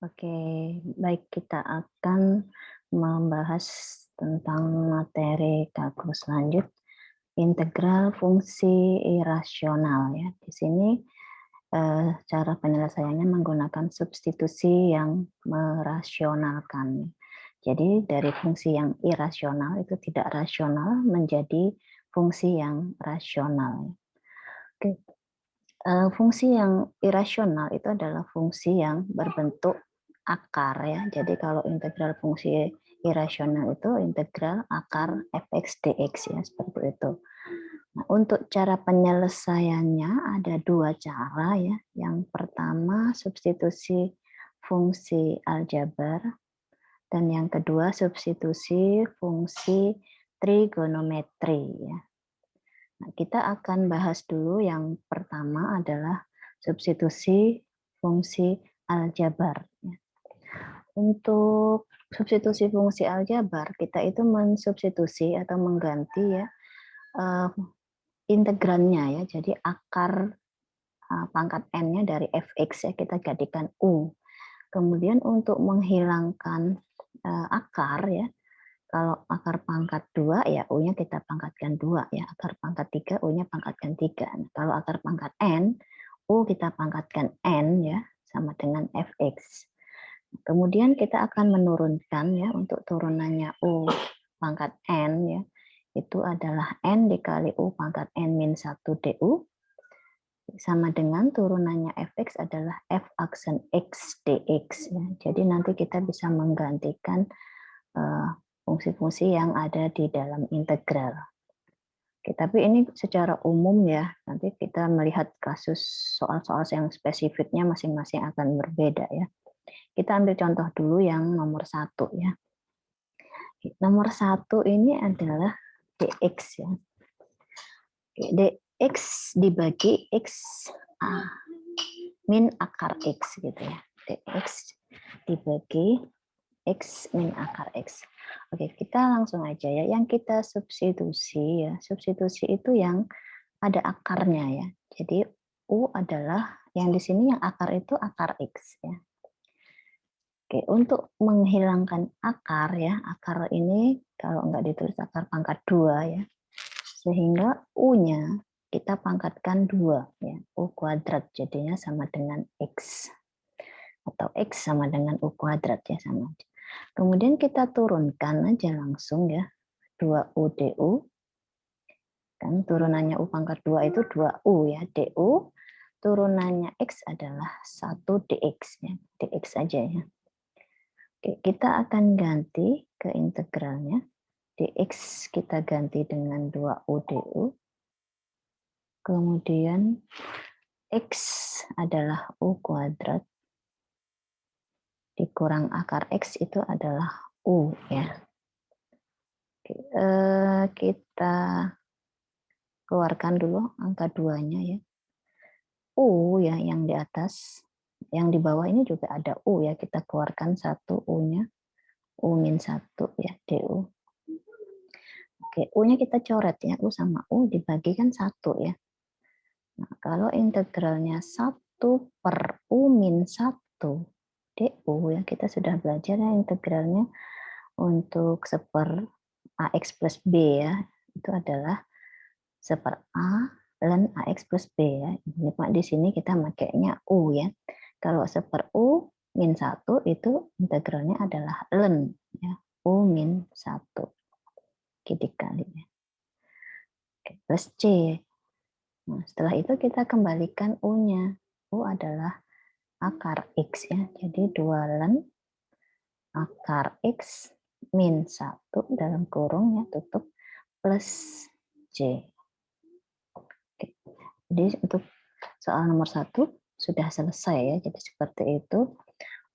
Oke, baik kita akan membahas tentang materi kalkulus lanjut integral fungsi irasional ya. Di sini cara penyelesaiannya menggunakan substitusi yang merasionalkan. Jadi dari fungsi yang irasional itu tidak rasional menjadi fungsi yang rasional. Oke, fungsi yang irasional itu adalah fungsi yang berbentuk akar ya. Jadi kalau integral fungsi irasional itu integral akar fx dx ya, seperti itu. Nah, untuk cara penyelesaiannya ada dua cara ya. Yang pertama substitusi fungsi aljabar dan yang kedua substitusi fungsi trigonometri ya. Nah, kita akan bahas dulu yang pertama adalah substitusi fungsi aljabar. Untuk substitusi fungsi aljabar, kita itu mensubstitusi atau mengganti ya integrannya ya. Jadi akar pangkat n-nya dari fx ya kita gantikan u. Kemudian untuk menghilangkan akar ya, kalau akar pangkat 2 ya U-nya kita pangkatkan 2 ya. Akar pangkat 3 U-nya pangkatkan 3. Nah, kalau akar pangkat N, U kita pangkatkan N ya, sama dengan Fx. Kemudian kita akan menurunkan ya untuk turunannya U pangkat N ya. Itu adalah N dikali U pangkat N min 1 DU sama dengan turunannya Fx adalah F aksen X dx ya. Jadi nanti kita bisa menggantikan fungsi-fungsi yang ada di dalam integral. Oke, tapi ini secara umum ya, nanti kita melihat kasus soal-soal yang spesifiknya masing-masing akan berbeda ya. Kita ambil contoh dulu yang nomor 1 ya. Nomor 1 ini adalah dx ya. Dx dibagi x min akar x gitu ya. Dx dibagi x min akar x. Oke, kita langsung aja ya. Yang kita substitusi ya. Substitusi itu yang ada akarnya ya. Jadi U adalah yang di sini yang akar itu akar x ya. Oke, untuk menghilangkan akar ya. Akar ini kalau enggak ditulis akar pangkat 2 ya. Sehingga U-nya kita pangkatkan 2 ya. U kuadrat jadinya sama dengan x. Atau x sama dengan U kuadrat ya sama aja. Kemudian kita turunkan aja langsung ya 2U DU. Kan turunannya U pangkat 2 itu 2U ya DU. Turunannya X adalah 1 DX ya. DX aja ya. Oke, kita akan ganti ke integralnya. DX kita ganti dengan 2U DU. Kemudian X adalah U kuadrat. Dikurang akar X itu adalah U ya. Kita keluarkan dulu angka 2-nya ya. U ya yang di atas, yang di bawah ini juga ada U ya, kita keluarkan 1 U-nya, U min 1 ya, DU. Oke, U-nya kita coret ya, U sama U dibagikan 1 ya. Nah, kalau integralnya 1 per U min 1 DU ya, kita sudah belajar ya integralnya untuk seper AX plus B ya, itu adalah seper A ln AX plus B ya. Ini Pak di sini kita makainya U ya. Kalau seper U min 1 itu integralnya adalah ln ya. U min 1. Oke, dikali ya. Oke, plus C. Nah, setelah itu kita kembalikan U-nya. U adalah akar X ya. Jadi 2 ln akar X min 1 dalam kurung ya, tutup plus C. Jadi untuk soal nomor 1 sudah selesai ya. Jadi seperti itu.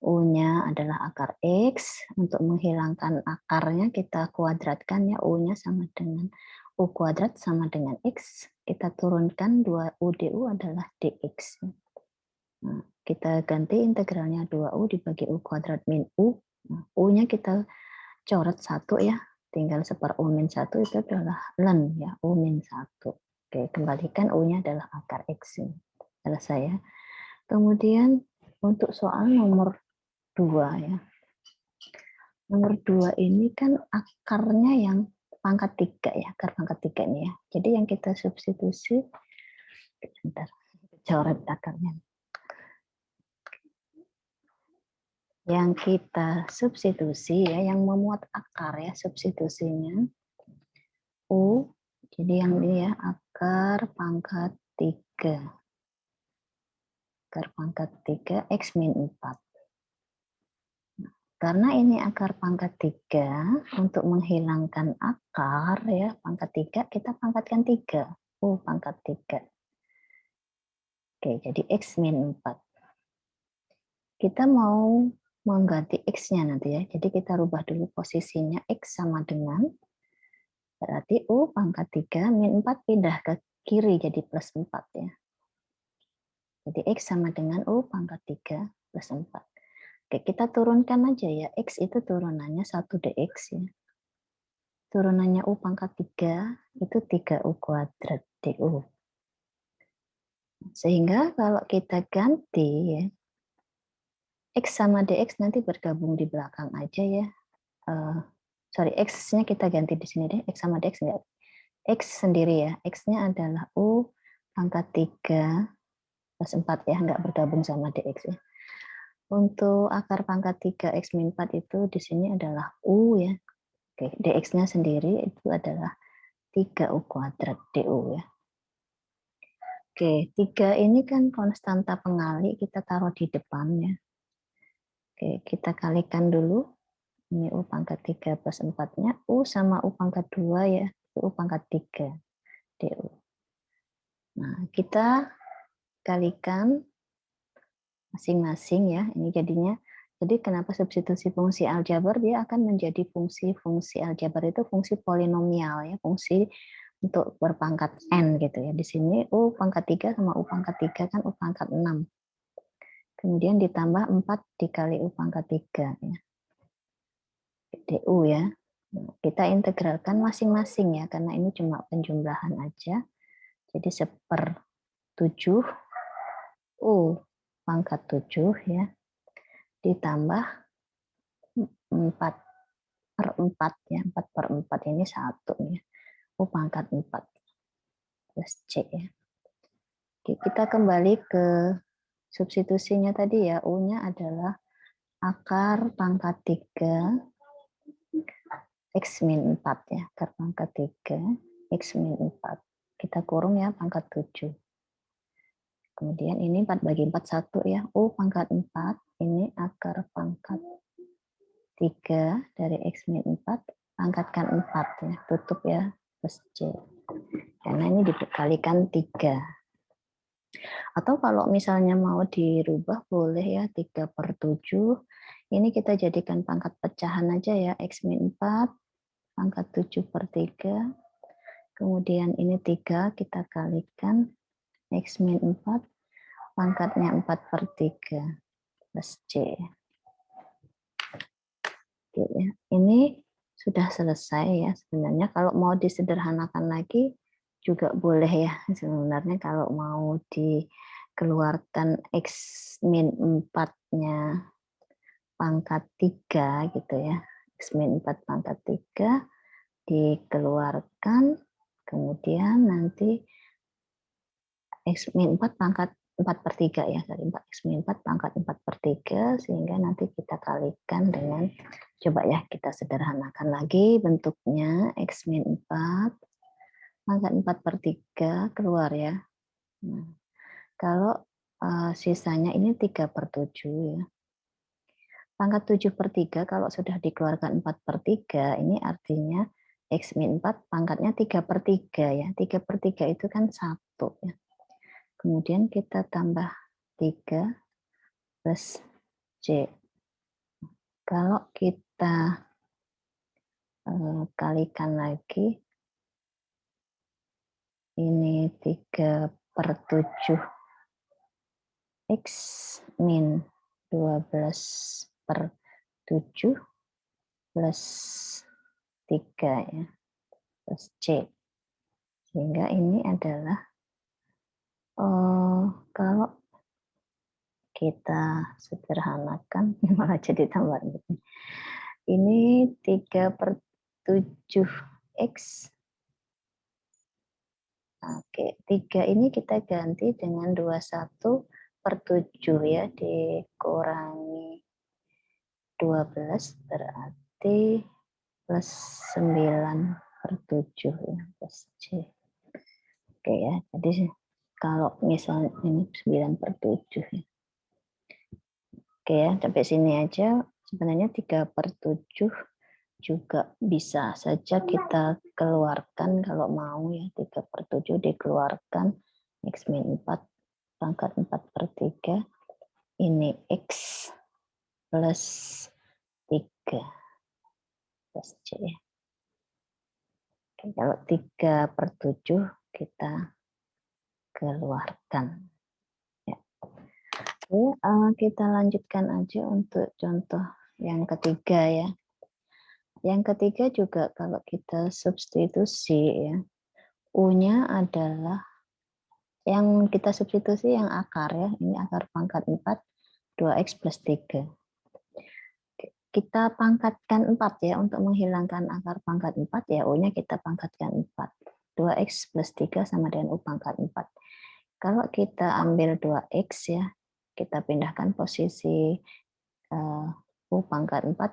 U-nya adalah akar X. Untuk menghilangkan akarnya kita kuadratkan ya. U-nya sama dengan U kuadrat sama dengan X. Kita turunkan 2U DU adalah DX. Nah, kita ganti integralnya 2U dibagi U kuadrat min U. Nah, U-nya kita coret 1 ya. Tinggal seper U min 1 itu adalah ln ya. U min 1. Oke, kembalikan U-nya adalah akar X. Selesai ya. Kemudian untuk soal nomor 2 ya. Nomor 2 ini kan akarnya yang pangkat 3 ya, akar pangkat 3 ini ya. Jadi yang kita substitusi, bentar, coret akarnya. Yang kita substitusi ya, yang memuat akar ya, substitusinya U, jadi yang ini ya, akar pangkat 3. Akar pangkat 3 X min 4. Karena ini akar pangkat 3, untuk menghilangkan akar ya, pangkat 3, kita pangkatkan 3. U pangkat 3. Oke, jadi X min 4. Kita mau mengganti X-nya nanti ya, jadi kita rubah dulu posisinya X sama dengan, berarti U pangkat 3 min 4 pindah ke kiri jadi plus 4 ya. Jadi X sama dengan U pangkat 3 plus 4. Oke, kita turunkan aja ya. X itu turunannya 1 dx ya. Turunannya U pangkat 3 itu 3U kuadrat du. Sehingga kalau kita ganti ya, X sama dx nanti bergabung di belakang aja ya. Sorry, X-nya kita ganti di sini deh. X sama dx enggak. X sendiri ya. X-nya adalah U pangkat 3 plus 4 ya, enggak bergabung sama dx ya. Untuk akar pangkat 3 X min 4 itu di sini adalah U ya. Oke, dx-nya sendiri itu adalah 3U kuadrat du ya. Oke, 3 ini kan konstanta pengali, kita taruh di depannya. Oke, kita kalikan dulu. Ini U pangkat 3 plus 4-nya. U sama U pangkat 2 ya. U pangkat 3 du. Nah, kita kalikan masing-masing ya. Ini jadinya, jadi kenapa substitusi fungsi aljabar, dia akan menjadi fungsi aljabar itu fungsi polinomial ya, fungsi untuk berpangkat n gitu ya. Di sini U pangkat 3 sama U pangkat 3 kan U pangkat 6. Kemudian ditambah 4 dikali U pangkat 3 ya. du ya. Kita integralkan masing-masing ya, karena ini cuma penjumlahan aja. Jadi 1/7 U pangkat 7 ya, ditambah 4/4 ya, 4/4 ini 1 ya, U pangkat 4 plus C ya. Oke, kita kembali ke substitusinya tadi ya, U-nya adalah akar pangkat 3 X min 4 ya, akar pangkat 3 X min 4. Kita kurung ya, pangkat 7. Kemudian ini 4 bagi 4, 1 ya, U pangkat 4, ini akar pangkat 3 dari X min 4, pangkatkan 4 ya, tutup ya, plus C. Karena ini dikalikan 3. Atau kalau misalnya mau dirubah boleh ya, 3/7. Ini kita jadikan pangkat pecahan aja ya, X min 4, pangkat 7/3. Kemudian ini 3 kita kalikan, X min 4, pangkatnya 4/3 plus C. Oke, ya. Ini sudah selesai ya sebenarnya. Kalau mau disederhanakan lagi juga boleh ya sebenarnya, kalau mau dikeluarkan X min 4-nya pangkat 3 gitu ya. X min 4 pangkat 3 dikeluarkan, kemudian nanti X min 4 pangkat 4/3 ya, dari 4 X min 4 pangkat 4/3, sehingga nanti kita kalikan dengan, coba ya kita sederhanakan lagi bentuknya, X min 4 pangkat 4/3 keluar ya. Nah, kalau sisanya ini 3/7 ya. Pangkat 7/3 kalau sudah dikeluarkan 4/3, ini artinya X min 4 pangkatnya 3/3 ya. 3/3 itu kan 1 ya. Kemudian kita tambah 3 plus C. Kalau kita kalikan lagi, ini 3/7 X min 12/7 plus 3 ya, plus C. Sehingga ini adalah, kalau kita sederhanakan, malah jadi tambah. Ini 3/7X. Oke, 3 ini kita ganti dengan 21/7 ya, dikurangi 12 berarti plus 9/7 ya, plus C. Oke ya, jadi kalau misalnya ini 9/7 ya. Oke ya, sampai sini aja. Sebenarnya 3/7 juga bisa saja kita keluarkan kalau mau ya, 3/7 dikeluarkan X min 4 pangkat 4/3 ini X plus 3 plus C. Oke, kalau 3/7 kita keluarkan. Ya. Oke, kita lanjutkan aja untuk contoh yang ketiga ya. Yang ketiga juga kalau kita substitusi ya, U-nya adalah yang kita substitusi yang akar ya, ini akar pangkat 4, 2X plus 3. Kita pangkatkan 4 ya, untuk menghilangkan akar pangkat 4 ya, U-nya kita pangkatkan 4. 2X plus 3 sama dengan U pangkat 4. Kalau kita ambil 2X ya, kita pindahkan posisi U pangkat 4,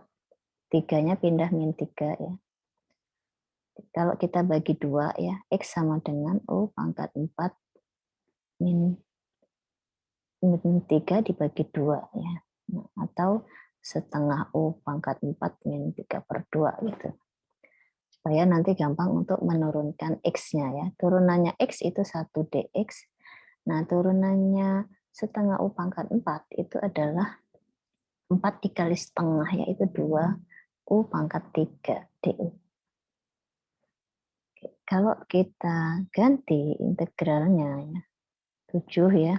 3-nya pindah min 3 ya. Kalau kita bagi 2 ya, X sama dengan U pangkat 4 min 3 dibagi 2 ya. Atau setengah U pangkat 4 min 3/2 gitu. Supaya nanti gampang untuk menurunkan X-nya ya. Turunannya X itu 1dx. Nah, turunannya setengah U pangkat 4 itu adalah 4 dikali setengah, yaitu 2 U pangkat 3 du. Kalau kita ganti integralnya ya, 7 ya.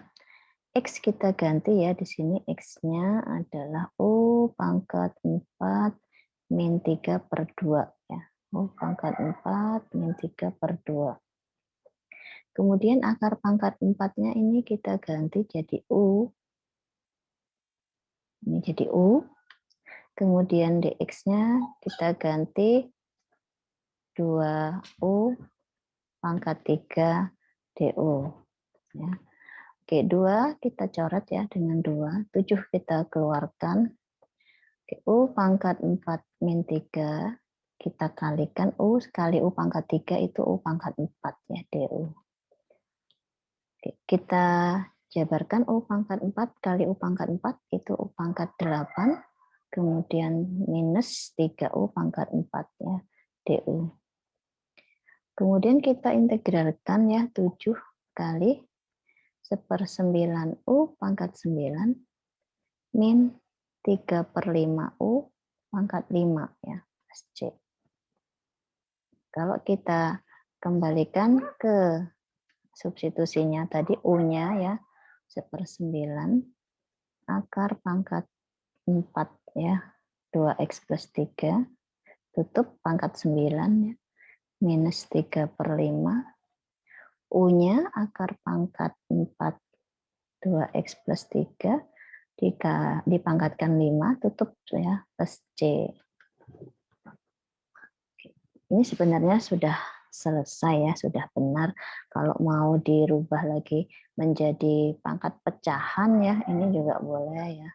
X kita ganti ya, di sini X-nya adalah U pangkat 4 min 3/2 ya. U pangkat 4 min 3/2. Kemudian akar pangkat 4-nya ini kita ganti jadi U. Ini jadi U. Kemudian dx-nya kita ganti 2U pangkat 3 du. Ya. Oke, 2 kita coret ya dengan 2. 7 kita keluarkan. Oke, U pangkat 4 min 3 kita kalikan U sekali U pangkat 3 itu U pangkat 4 ya, du. Oke, kita jabarkan U pangkat 4 kali U pangkat 4 itu U pangkat 8. Kemudian minus 3U pangkat 4 ya, du. Kemudian kita integralkan ya, 7 kali 1/9U pangkat 9 min 3/5U pangkat 5 ya, plus C. Kalau kita kembalikan ke substitusinya tadi U-nya ya, 1/9 akar pangkat 4 ya, 2X plus 3 tutup pangkat 9 ya, minus 3/5. U-nya akar pangkat 4 2X plus 3 dipangkatkan 5 tutup ya, plus C. Ini sebenarnya sudah selesai ya, sudah benar. Kalau mau dirubah lagi menjadi pangkat pecahan ya, ini juga boleh ya.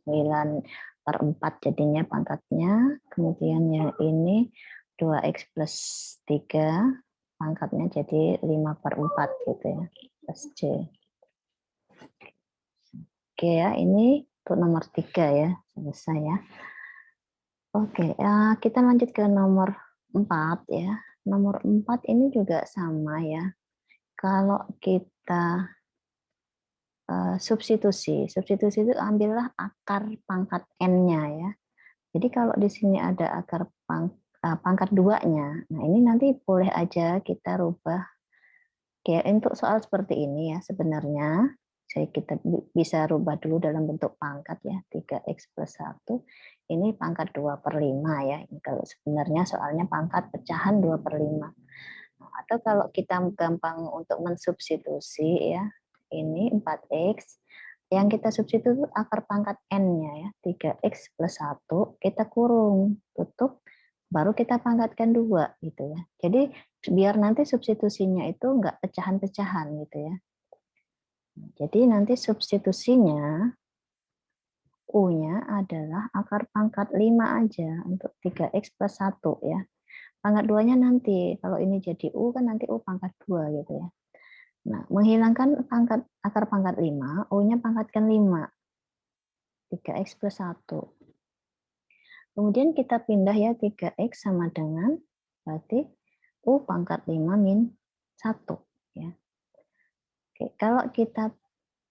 9/4 jadinya pangkatnya. Kemudian yang ini 2X plus 3 pangkatnya jadi 5/4 gitu ya, plus C. Oke ya, ini untuk nomor 3 ya, selesai ya. Oke, kita lanjut ke nomor 4 ya. Nomor 4 ini juga sama ya. Kalau kita substitusi itu ambillah akar pangkat n-nya ya. Jadi kalau di sini ada akar pangkat 2-nya, nah ini nanti boleh aja kita rubah. Oke, untuk soal seperti ini ya, sebenarnya kita bisa rubah dulu dalam bentuk pangkat ya, 3X plus 1. Ini pangkat 2/5 ya. Ini kalau sebenarnya soalnya pangkat pecahan 2/5. Atau kalau kita gampang untuk mensubstitusi ya, ini 4X yang kita substitusi itu akar pangkat N-nya ya, 3X plus 1, kita kurung, tutup, baru kita pangkatkan 2 gitu ya. Jadi biar nanti substitusinya itu enggak pecahan-pecahan gitu ya. Jadi nanti substitusinya U-nya adalah akar pangkat 5 aja untuk 3X plus 1 ya. Pangkat 2-nya nanti, kalau ini jadi U kan nanti U pangkat 2 gitu ya. Nah, menghilangkan akar pangkat 5, U-nya pangkatkan 5. 3X plus 1. Kemudian kita pindah ya, 3X sama dengan, berarti U pangkat 5 min 1. Ya. Oke, kalau kita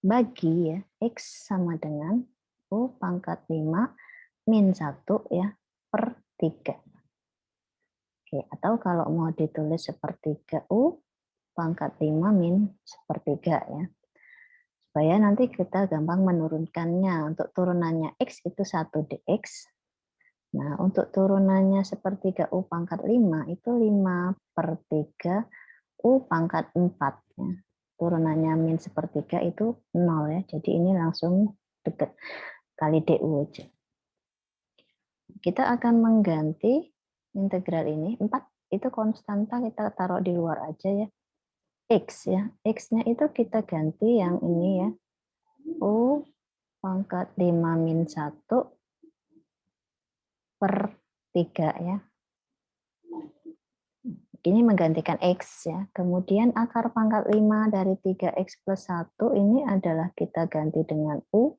bagi ya, X sama dengan U pangkat 5 min 1 ya, per 3. Oke, atau kalau mau ditulis sepertiga U pangkat 5 min sepertiga ya. Supaya nanti kita gampang menurunkannya. Untuk turunannya X itu 1 dx. Nah, untuk turunannya sepertiga U pangkat 5 itu 5 per 3 U pangkat 4. Ya. Turunannya min sepertiga itu 0 ya. Jadi ini langsung dekat kali DU aja. Kita akan mengganti integral ini. 4 itu konstanta kita taruh di luar aja ya. X ya. X-nya itu kita ganti yang ini ya. U pangkat 5 min 1 per 3 ya. Ini menggantikan X ya. Kemudian akar pangkat 5 dari 3X plus 1 ini adalah kita ganti dengan U.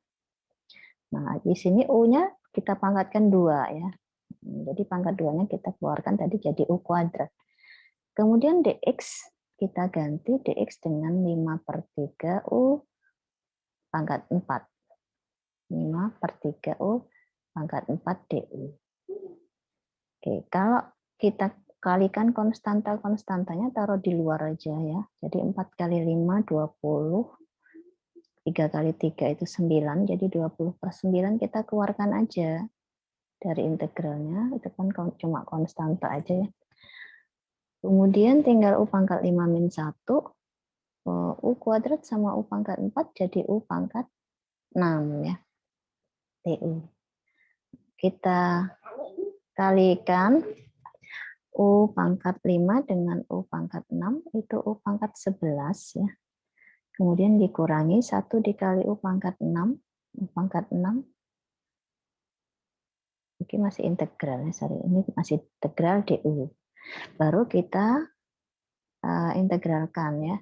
Nah, di sini U-nya kita pangkatkan 2 ya. Jadi pangkat 2-nya kita keluarkan tadi jadi U kuadrat. Kemudian DX kita ganti DX dengan 5 per 3 U pangkat 4. 5 per 3 U pangkat 4 DU. Oke, kalau kita kalikan konstantanya taruh di luar aja ya. Jadi 4 kali 5, 20. 3 kali 3 itu 9. Jadi 20 per 9 kita keluarkan aja dari integralnya. Itu kan cuma konstanta aja ya. Kemudian tinggal U pangkat 5 min 1. U kuadrat sama U pangkat 4 jadi U pangkat 6 ya. DU. Kita kalikan U pangkat 5 dengan U pangkat 6 itu U pangkat 11 ya. Kemudian dikurangi 1 dikali U pangkat 6. U pangkat 6. Ini masih integral ya, sorry. Ini masih integral DU. Baru kita integralkan ya.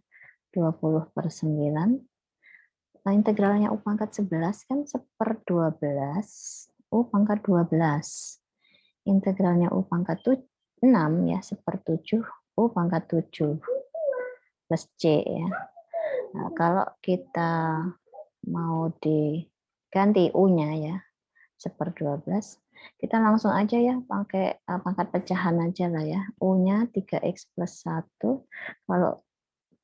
20 per 9. Nah, integralnya U pangkat 11 kan 1/12. U pangkat 12. Integralnya U pangkat 6 ya, 1/7. U pangkat 7 plus C ya. Nah, kalau kita mau diganti U-nya ya, 1/12, kita langsung aja ya pakai pangkat pecahan aja lah ya. U-nya 3X plus 1, kalau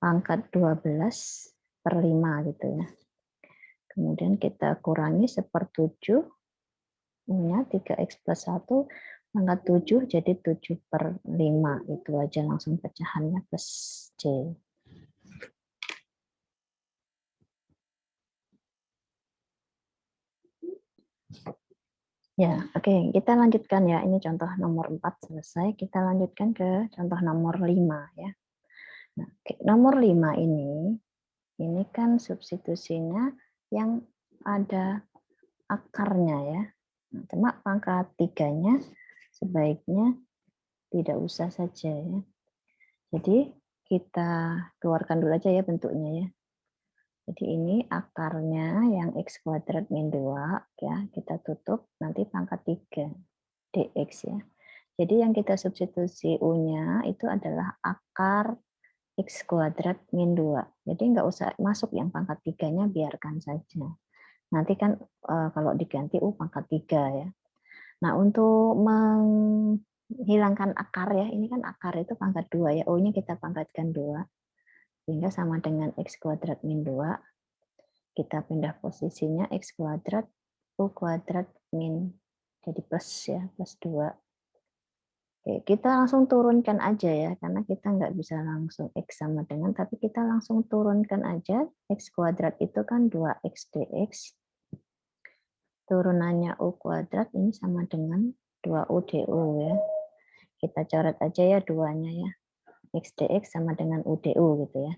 pangkat 12 per 5 gitu ya. Kemudian kita kurangi 1/7, U-nya 3X plus 1, pangkat 7 jadi 7 per 5. Itu aja langsung pecahannya plus C. Ya, oke. Kita lanjutkan ya. Ini contoh nomor 4 selesai. Kita lanjutkan ke contoh nomor 5 ya. Nah, nomor 5 ini kan substitusinya yang ada akarnya ya. Nah, cuma pangkat 3-nya sebaiknya tidak usah saja ya. Jadi kita keluarkan dulu aja ya bentuknya ya. Jadi ini akarnya yang X kuadrat min 2 ya, kita tutup nanti pangkat 3 dx ya. Jadi yang kita substitusi U-nya itu adalah akar X kuadrat min 2. Jadi nggak usah masuk yang pangkat 3-nya, biarkan saja. Nanti kan kalau diganti U pangkat 3 ya. Nah, untuk menghilangkan akar ya, ini kan akar itu pangkat 2 ya, U-nya kita pangkatkan 2. Sehingga sama dengan X kuadrat min 2. Kita pindah posisinya X kuadrat, U kuadrat min, jadi plus ya, plus 2. Oke, kita langsung turunkan aja ya, karena kita nggak bisa langsung X sama dengan, tapi kita langsung turunkan aja. X kuadrat itu kan 2X dx. Turunannya U kuadrat ini sama dengan 2U du ya. Kita coret aja ya duanya ya. X dx sama dengan U du gitu ya.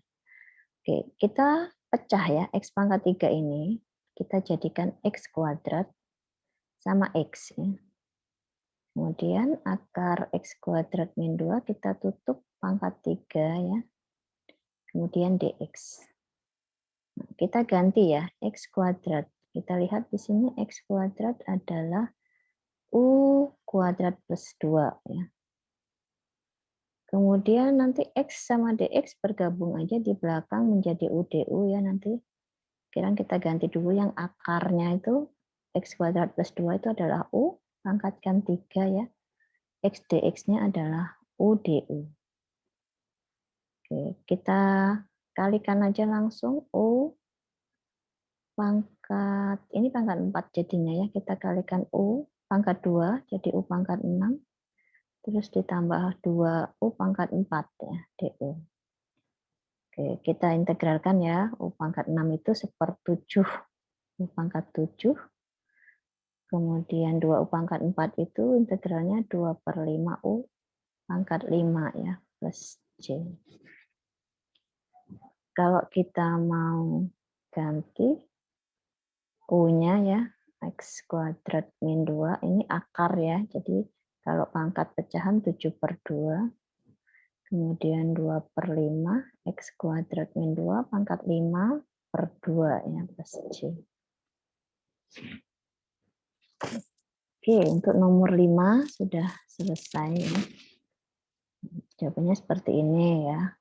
Oke, kita pecah ya. X pangkat 3 ini, kita jadikan X kuadrat sama X ya. Kemudian akar X kuadrat min 2 kita tutup pangkat 3 ya. Kemudian dx. Nah, kita ganti ya, X kuadrat. Kita lihat di sini X kuadrat adalah U kuadrat plus 2 ya. Kemudian nanti X sama dx bergabung aja di belakang menjadi U du ya nanti. Sekarang kita ganti dulu yang akarnya itu X kuadrat plus 2 itu adalah U, pangkatkan 3 ya. X dx-nya adalah U du. Oke, kita kalikan aja langsung U pangkat, ini pangkat 4 jadinya ya, kita kalikan U pangkat 2 jadi U pangkat 6, terus ditambah 2U pangkat 4 ya, du. Oke, kita integralkan ya, U pangkat 6 itu 1/7 U pangkat 7, kemudian 2U pangkat 4 itu integralnya 2/5 U pangkat 5 ya, plus J. Kalau kita mau ganti U-nya ya, X kuadrat min 2, ini akar ya, jadi kalau pangkat pecahan 7/2, kemudian 2/5, X kuadrat min 2, pangkat 5/2 ya, plus J. Oke, untuk nomor 5 sudah selesai ya. Jawabannya seperti ini ya.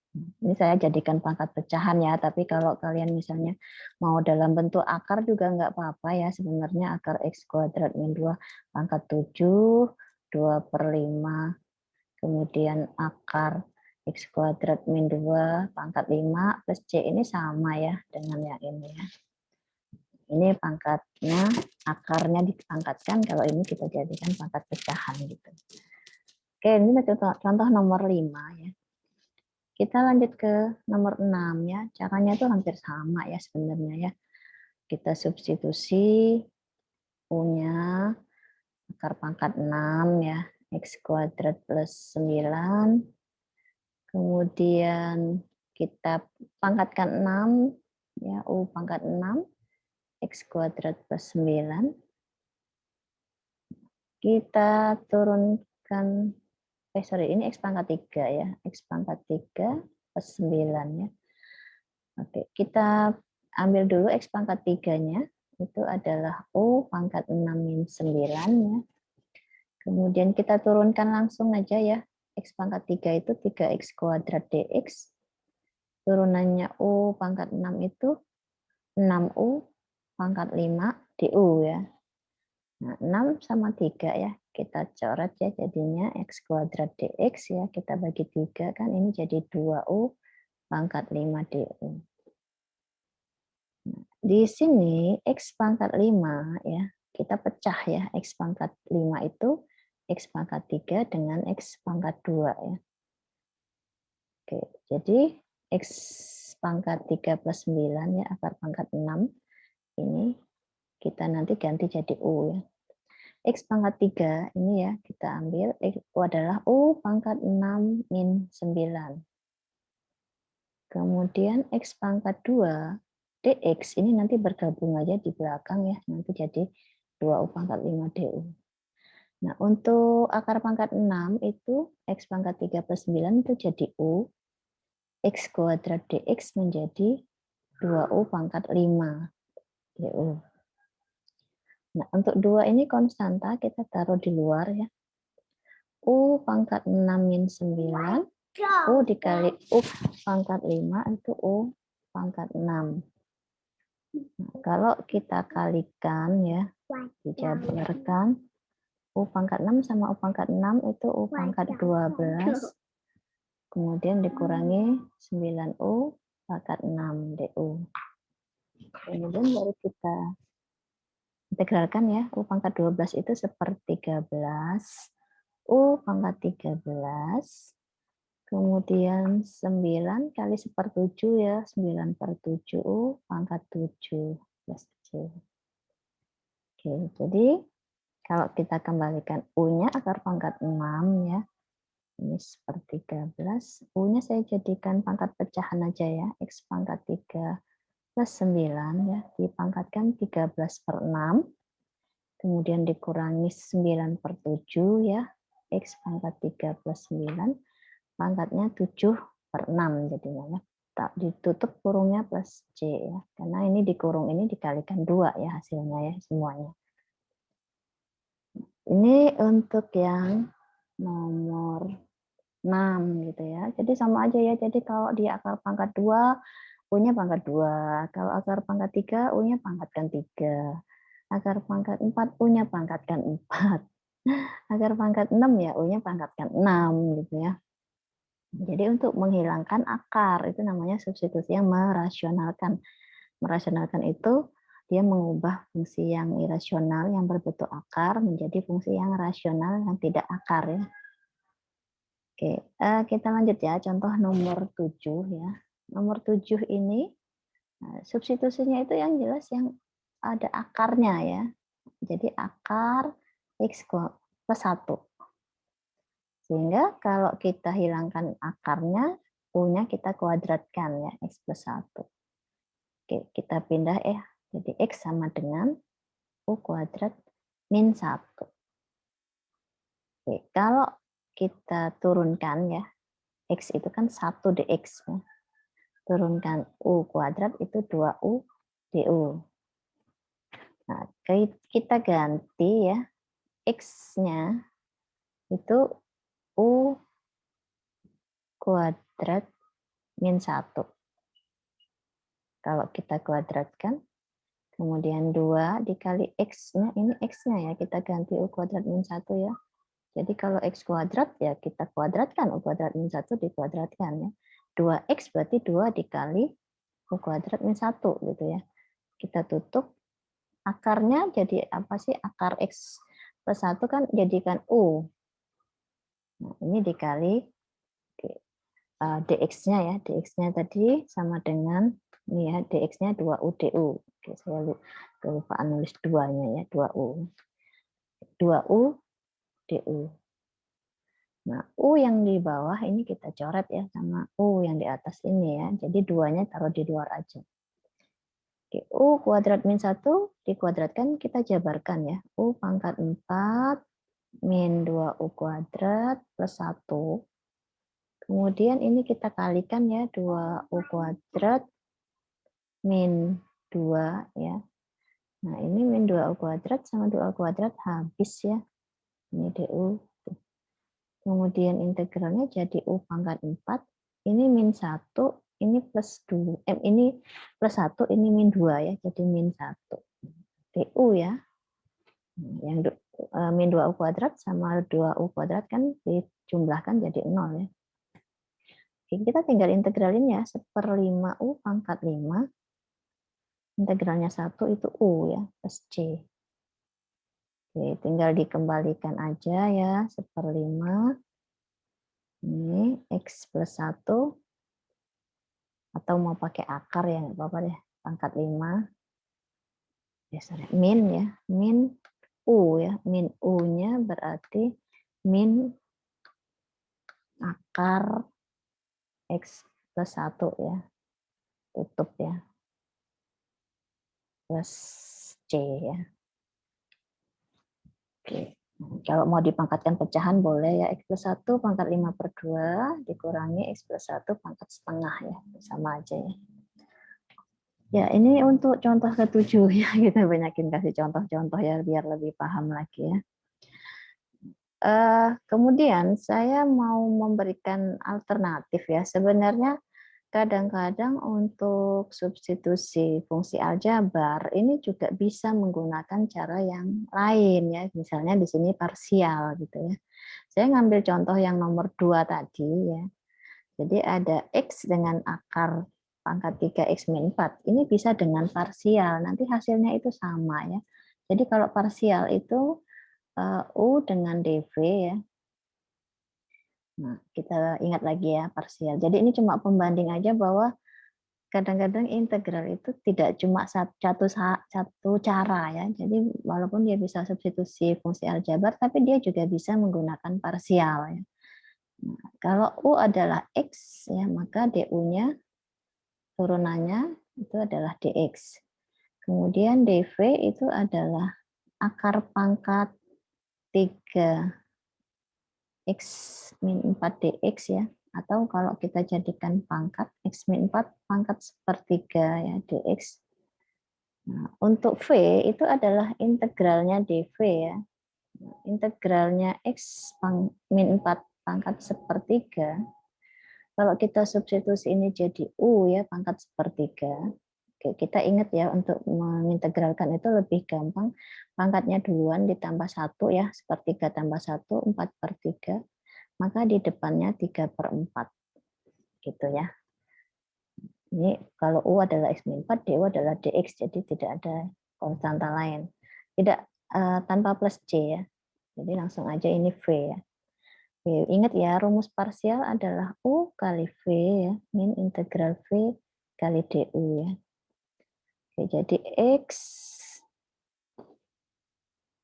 Ini saya jadikan pangkat pecahan ya, tapi kalau kalian misalnya mau dalam bentuk akar juga nggak apa-apa ya. Sebenarnya akar X kuadrat min 2 pangkat 7, 2/5. Kemudian akar X kuadrat min 2 pangkat 5 plus C ini sama ya dengan yang ini ya. Ini pangkatnya, akarnya dipangkatkan, kalau ini kita jadikan pangkat pecahan gitu. Oke, ini contoh nomor 5 ya. Kita lanjut ke nomor 6 ya. Caranya itu hampir sama ya sebenarnya ya. Kita substitusi U-nya akar pangkat 6 ya. X kuadrat plus 9. Kemudian kita pangkatkan 6 ya, U pangkat 6 X kuadrat plus 9. Kita turunkan ini X pangkat 3 ya. X pangkat 3 plus 9 ya. Oke, kita ambil dulu X pangkat 3-nya, itu adalah U pangkat 6 min 9 ya. Kemudian kita turunkan langsung aja ya, X pangkat 3 itu 3X kuadrat dx. Turunannya U pangkat 6 itu 6U pangkat 5 du ya. Nah, 6 sama 3 ya, kita coret ya jadinya X kuadrat dx ya, kita bagi 3 kan ini jadi 2U pangkat 5 du. Di sini X pangkat 5 ya, kita pecah ya, X pangkat 5 itu X pangkat 3 dengan X pangkat 2 ya. Oke, jadi X pangkat 3 plus 9 ya, akar pangkat 6, ini kita nanti ganti jadi U ya. X pangkat 3 ini ya, kita ambil U adalah U pangkat 6 min 9. Kemudian X pangkat 2 dx ini nanti bergabung aja di belakang ya, nanti jadi 2U pangkat 5 du. Nah, untuk akar pangkat 6 itu X pangkat 3 plus 9 itu jadi U, X kuadrat dx menjadi 2U pangkat 5 du. Nah, untuk 2 ini konstanta, kita taruh di luar ya. U pangkat 6 min 9, U dikali U pangkat 5 itu U pangkat 6. Nah, kalau kita kalikan ya, dijabarkan, U pangkat 6 sama U pangkat 6 itu U pangkat 12, kemudian dikurangi 9U pangkat 6 du. Kemudian baru kita integralkan ya, U pangkat 12 itu 1/13 U pangkat 13. Kemudian 9 kali 1/7 ya, 9/7 U pangkat 7 plus C. Oke, jadi kalau kita kembalikan U-nya akar pangkat 6 ya. Ini seperti 13. U-nya saya jadikan pangkat pecahan aja ya. X pangkat 3 plus 9 ya. Dipangkatkan 13/6. Kemudian dikurangi 9/7 ya. X pangkat 3 plus 9. Pangkatnya 7/6 jadinya ya. Tak ditutup kurungnya plus C ya. Karena ini dikurung ini dikalikan 2 ya hasilnya ya semuanya. Ini untuk yang nomor 6 gitu ya. Jadi sama aja ya. Jadi kalau di akar pangkat 2, U-nya pangkat 2. Kalau akar pangkat 3, U-nya pangkatkan 3. Akar pangkat 4, U-nya pangkatkan 4. Akar pangkat 6 ya, U-nya pangkatkan 6 gitu ya. Jadi untuk menghilangkan akar, itu namanya substitusi yang merasionalkan. Merasionalkan itu dia mengubah fungsi yang irasional yang berbentuk akar menjadi fungsi yang rasional yang tidak akar ya. Oke, kita lanjut ya, contoh nomor 7 ya. Nomor 7 ini substitusinya itu yang jelas yang ada akarnya ya. Jadi akar X plus 1. Sehingga kalau kita hilangkan akarnya, U-nya kita kuadratkan ya, X plus 1. Oke, kita pindah jadi X sama dengan U kuadrat min 1. Oke, kalau kita turunkan ya, X itu kan 1 dx. Ya. Turunkan U kuadrat itu 2U du. Nah, kita ganti ya, X-nya itu U kuadrat min 1. Kalau kita kuadratkan, kemudian 2 dikali X-nya, ini X-nya ya, kita ganti U kuadrat min 1 ya. Jadi kalau X kuadrat ya kita kuadratkan, U kuadrat min 1 dikuadratkan ya. 2X berarti 2 dikali U kuadrat min 1 gitu ya. Kita tutup, akarnya jadi apa sih? Akar X plus 1 kan jadikan U. Nah, ini dikali dx-nya ya. Dx-nya tadi sama dengan ini ya, dx-nya 2U du. Oke, saya lupa nulis 2-nya ya, 2U. 2U du. Nah, U yang di bawah ini kita coret ya sama U yang di atas ini ya. Jadi 2-nya taruh di luar aja. Oke, U kuadrat min 1 dikuadratkan kita jabarkan ya. U pangkat 4 min 2U kuadrat plus 1. Kemudian ini kita kalikan ya, 2U kuadrat min 2 ya. Nah, ini min 2U kuadrat sama 2U kuadrat habis ya. Ini du. Kemudian integralnya jadi U pangkat 4. Ini min 1, ini plus 2. Ini plus 1, ini min 2 ya. Jadi min 1. du ya. Yang min 2U kuadrat sama 2U kuadrat kan dijumlahkan jadi 0 ya. Oke, kita tinggal integralin ya. 1/5U pangkat 5. Integralnya 1 itu U ya, plus C. Oke, tinggal dikembalikan aja ya. 1/5. Ini X plus 1. Atau mau pakai akar ya, nggak apa-apa deh. Pangkat 5. Ya, sorry. Min ya. Min U ya. Min U-nya berarti min akar X plus 1 ya. Tutup ya. Plus C ya. Oke. Kalau mau dipangkatkan pecahan boleh ya. X plus 1 pangkat 5/2 dikurangi X plus 1 pangkat setengah ya. Sama aja ya. Ya, ini untuk contoh ke-7 ya. Kita banyakin kasih contoh-contoh ya biar lebih paham lagi ya. Kemudian saya mau memberikan alternatif ya. Sebenarnya kadang-kadang untuk substitusi fungsi aljabar ini juga bisa menggunakan cara yang lain ya. Misalnya di sini parsial gitu ya. Saya ngambil contoh yang nomor 2 tadi ya. Jadi ada X dengan akar pangkat 3X min 4. Ini bisa dengan parsial. Nanti hasilnya itu sama ya. Jadi kalau parsial itu U dengan dV ya. Nah, kita ingat lagi ya parsial. Jadi ini cuma pembanding aja bahwa kadang-kadang integral itu tidak cuma satu cara ya. Jadi walaupun dia bisa substitusi fungsi aljabar, tapi dia juga bisa menggunakan parsial ya. Nah, kalau U adalah X ya, maka DU-nya turunannya itu adalah DX. Kemudian DV itu adalah akar pangkat 3 X min 4 DX ya. Atau kalau kita jadikan pangkat X min 4 pangkat sepertiga ya DX. Nah, untuk V itu adalah integralnya DV ya. Nah, integralnya X min 4 pangkat sepertiga. Kalau kita substitusi ini jadi U ya pangkat sepertiga. Oke, kita ingat ya untuk mengintegralkan itu lebih gampang. Pangkatnya duluan ditambah 1 ya, sepertiga tambah 1, 4/3. Maka di depannya 3/4. Gitu ya. Ini kalau U adalah X min 4, DU adalah DX, jadi tidak ada konstanta lain. Tidak tanpa plus C ya. Jadi langsung aja ini V ya. Oke, ingat ya, rumus parsial adalah U kali V ya, min integral V kali DU ya. Oke, jadi X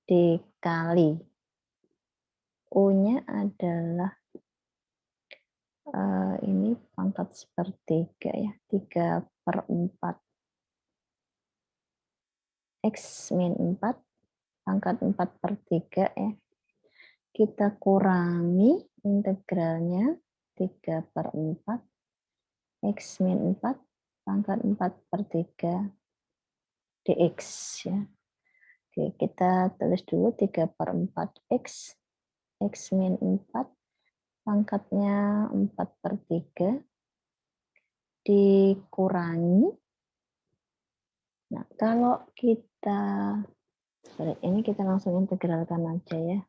dikali U-nya adalah ini pangkat sepertiga ya, 3/4. X min 4 pangkat 4/3 ya. Kita kurangi integralnya 3/4 X min 4 pangkat 4/3 dx ya. Oke, kita tulis dulu 3/4 X min 4 pangkatnya 4/3 dikurangi. Nah, kalau kita ini kita langsung integralkan aja ya.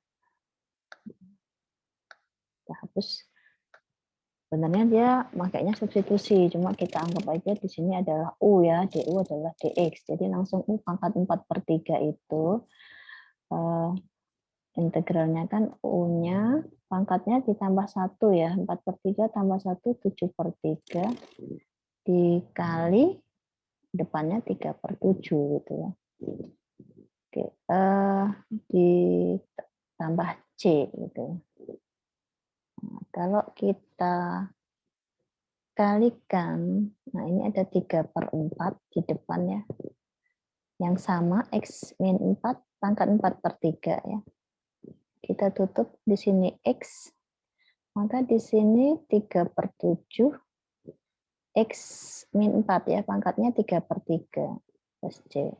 Kita hapus. Sebenarnya dia makanya substitusi, cuma kita anggap aja di sini adalah U ya, DU adalah DX. Jadi langsung U pangkat 4/3 itu integralnya kan U-nya pangkatnya ditambah 1 ya, 4/3 tambah 1, 7/3 dikali depannya 3/7 gitu ya. Oke, ditambah C gitu. Nah, kalau kita kalikan, nah ini ada 3/4 di depan ya. Yang sama X min 4 pangkat 4/3 ya. Kita tutup di sini X, maka di sini 3/7 X min 4 ya, pangkatnya 3/3 plus C.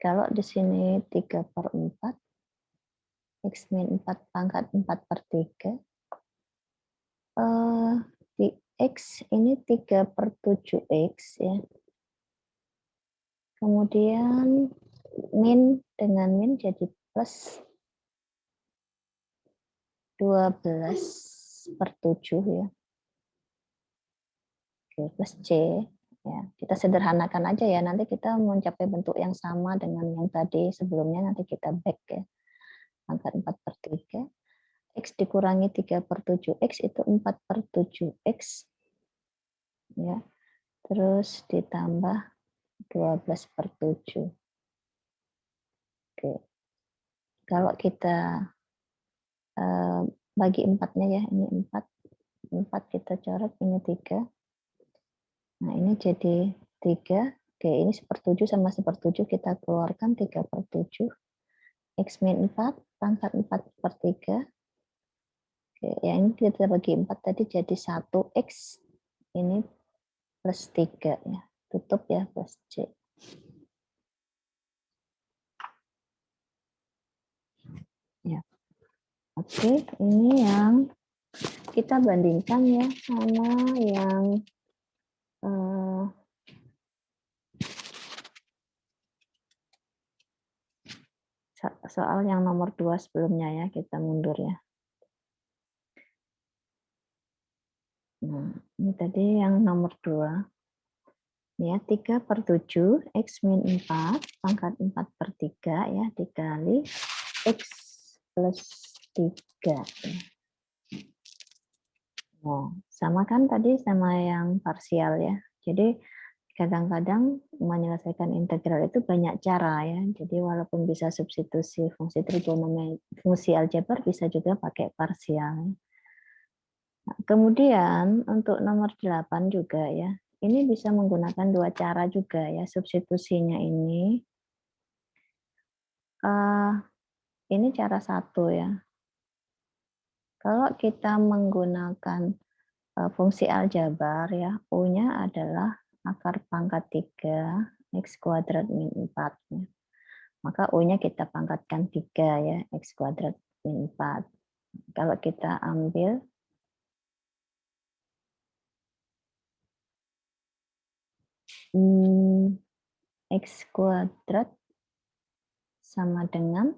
Kalau di sini 3/4 X min 4 pangkat 4/3 di X ini 3/7X ya. Kemudian min dengan min jadi plus 12/7 ya. Oke, plus C. Ya, kita sederhanakan aja ya, nanti kita mencapai bentuk yang sama dengan yang tadi sebelumnya, nanti kita back ya. Pangkat 4/3. X dikurangi 3/7X itu 4/7X. Ya. Terus ditambah 12/7. Oke. Kalau kita bagi 4-nya ya, ini 4. 4 kita coret, ini 3. Nah, ini jadi 3. Oke, ini 1/7 sama 1/7 kita keluarkan 3/7. X min 4 pangkat 4/3. Oke, yang ini kita bagi 4 tadi jadi 1X. Ini plus 3 ya. Tutup ya, plus C. Ya. Oke, ini yang kita bandingkan ya sama yang soal yang nomor 2 sebelumnya ya, kita mundur ya. Nah, ini tadi yang nomor 2. Ya, 3/7 X min 4 pangkat 4/3 ya dikali X plus 3. Ya. Oh, sama kan tadi sama yang parsial ya. Jadi kadang-kadang menyelesaikan integral itu banyak cara ya. Jadi walaupun bisa substitusi fungsi trigonometri, fungsi aljabar bisa juga pakai parsial. Nah, kemudian untuk nomor 8 juga ya. Ini bisa menggunakan dua cara juga ya substitusinya ini. Ini cara satu ya. Kalau kita menggunakan fungsi aljabar ya, U-nya adalah akar pangkat 3 X kuadrat min 4. Ya. Maka U-nya kita pangkatkan 3 ya, X kuadrat min 4. Kalau kita ambil X kuadrat sama dengan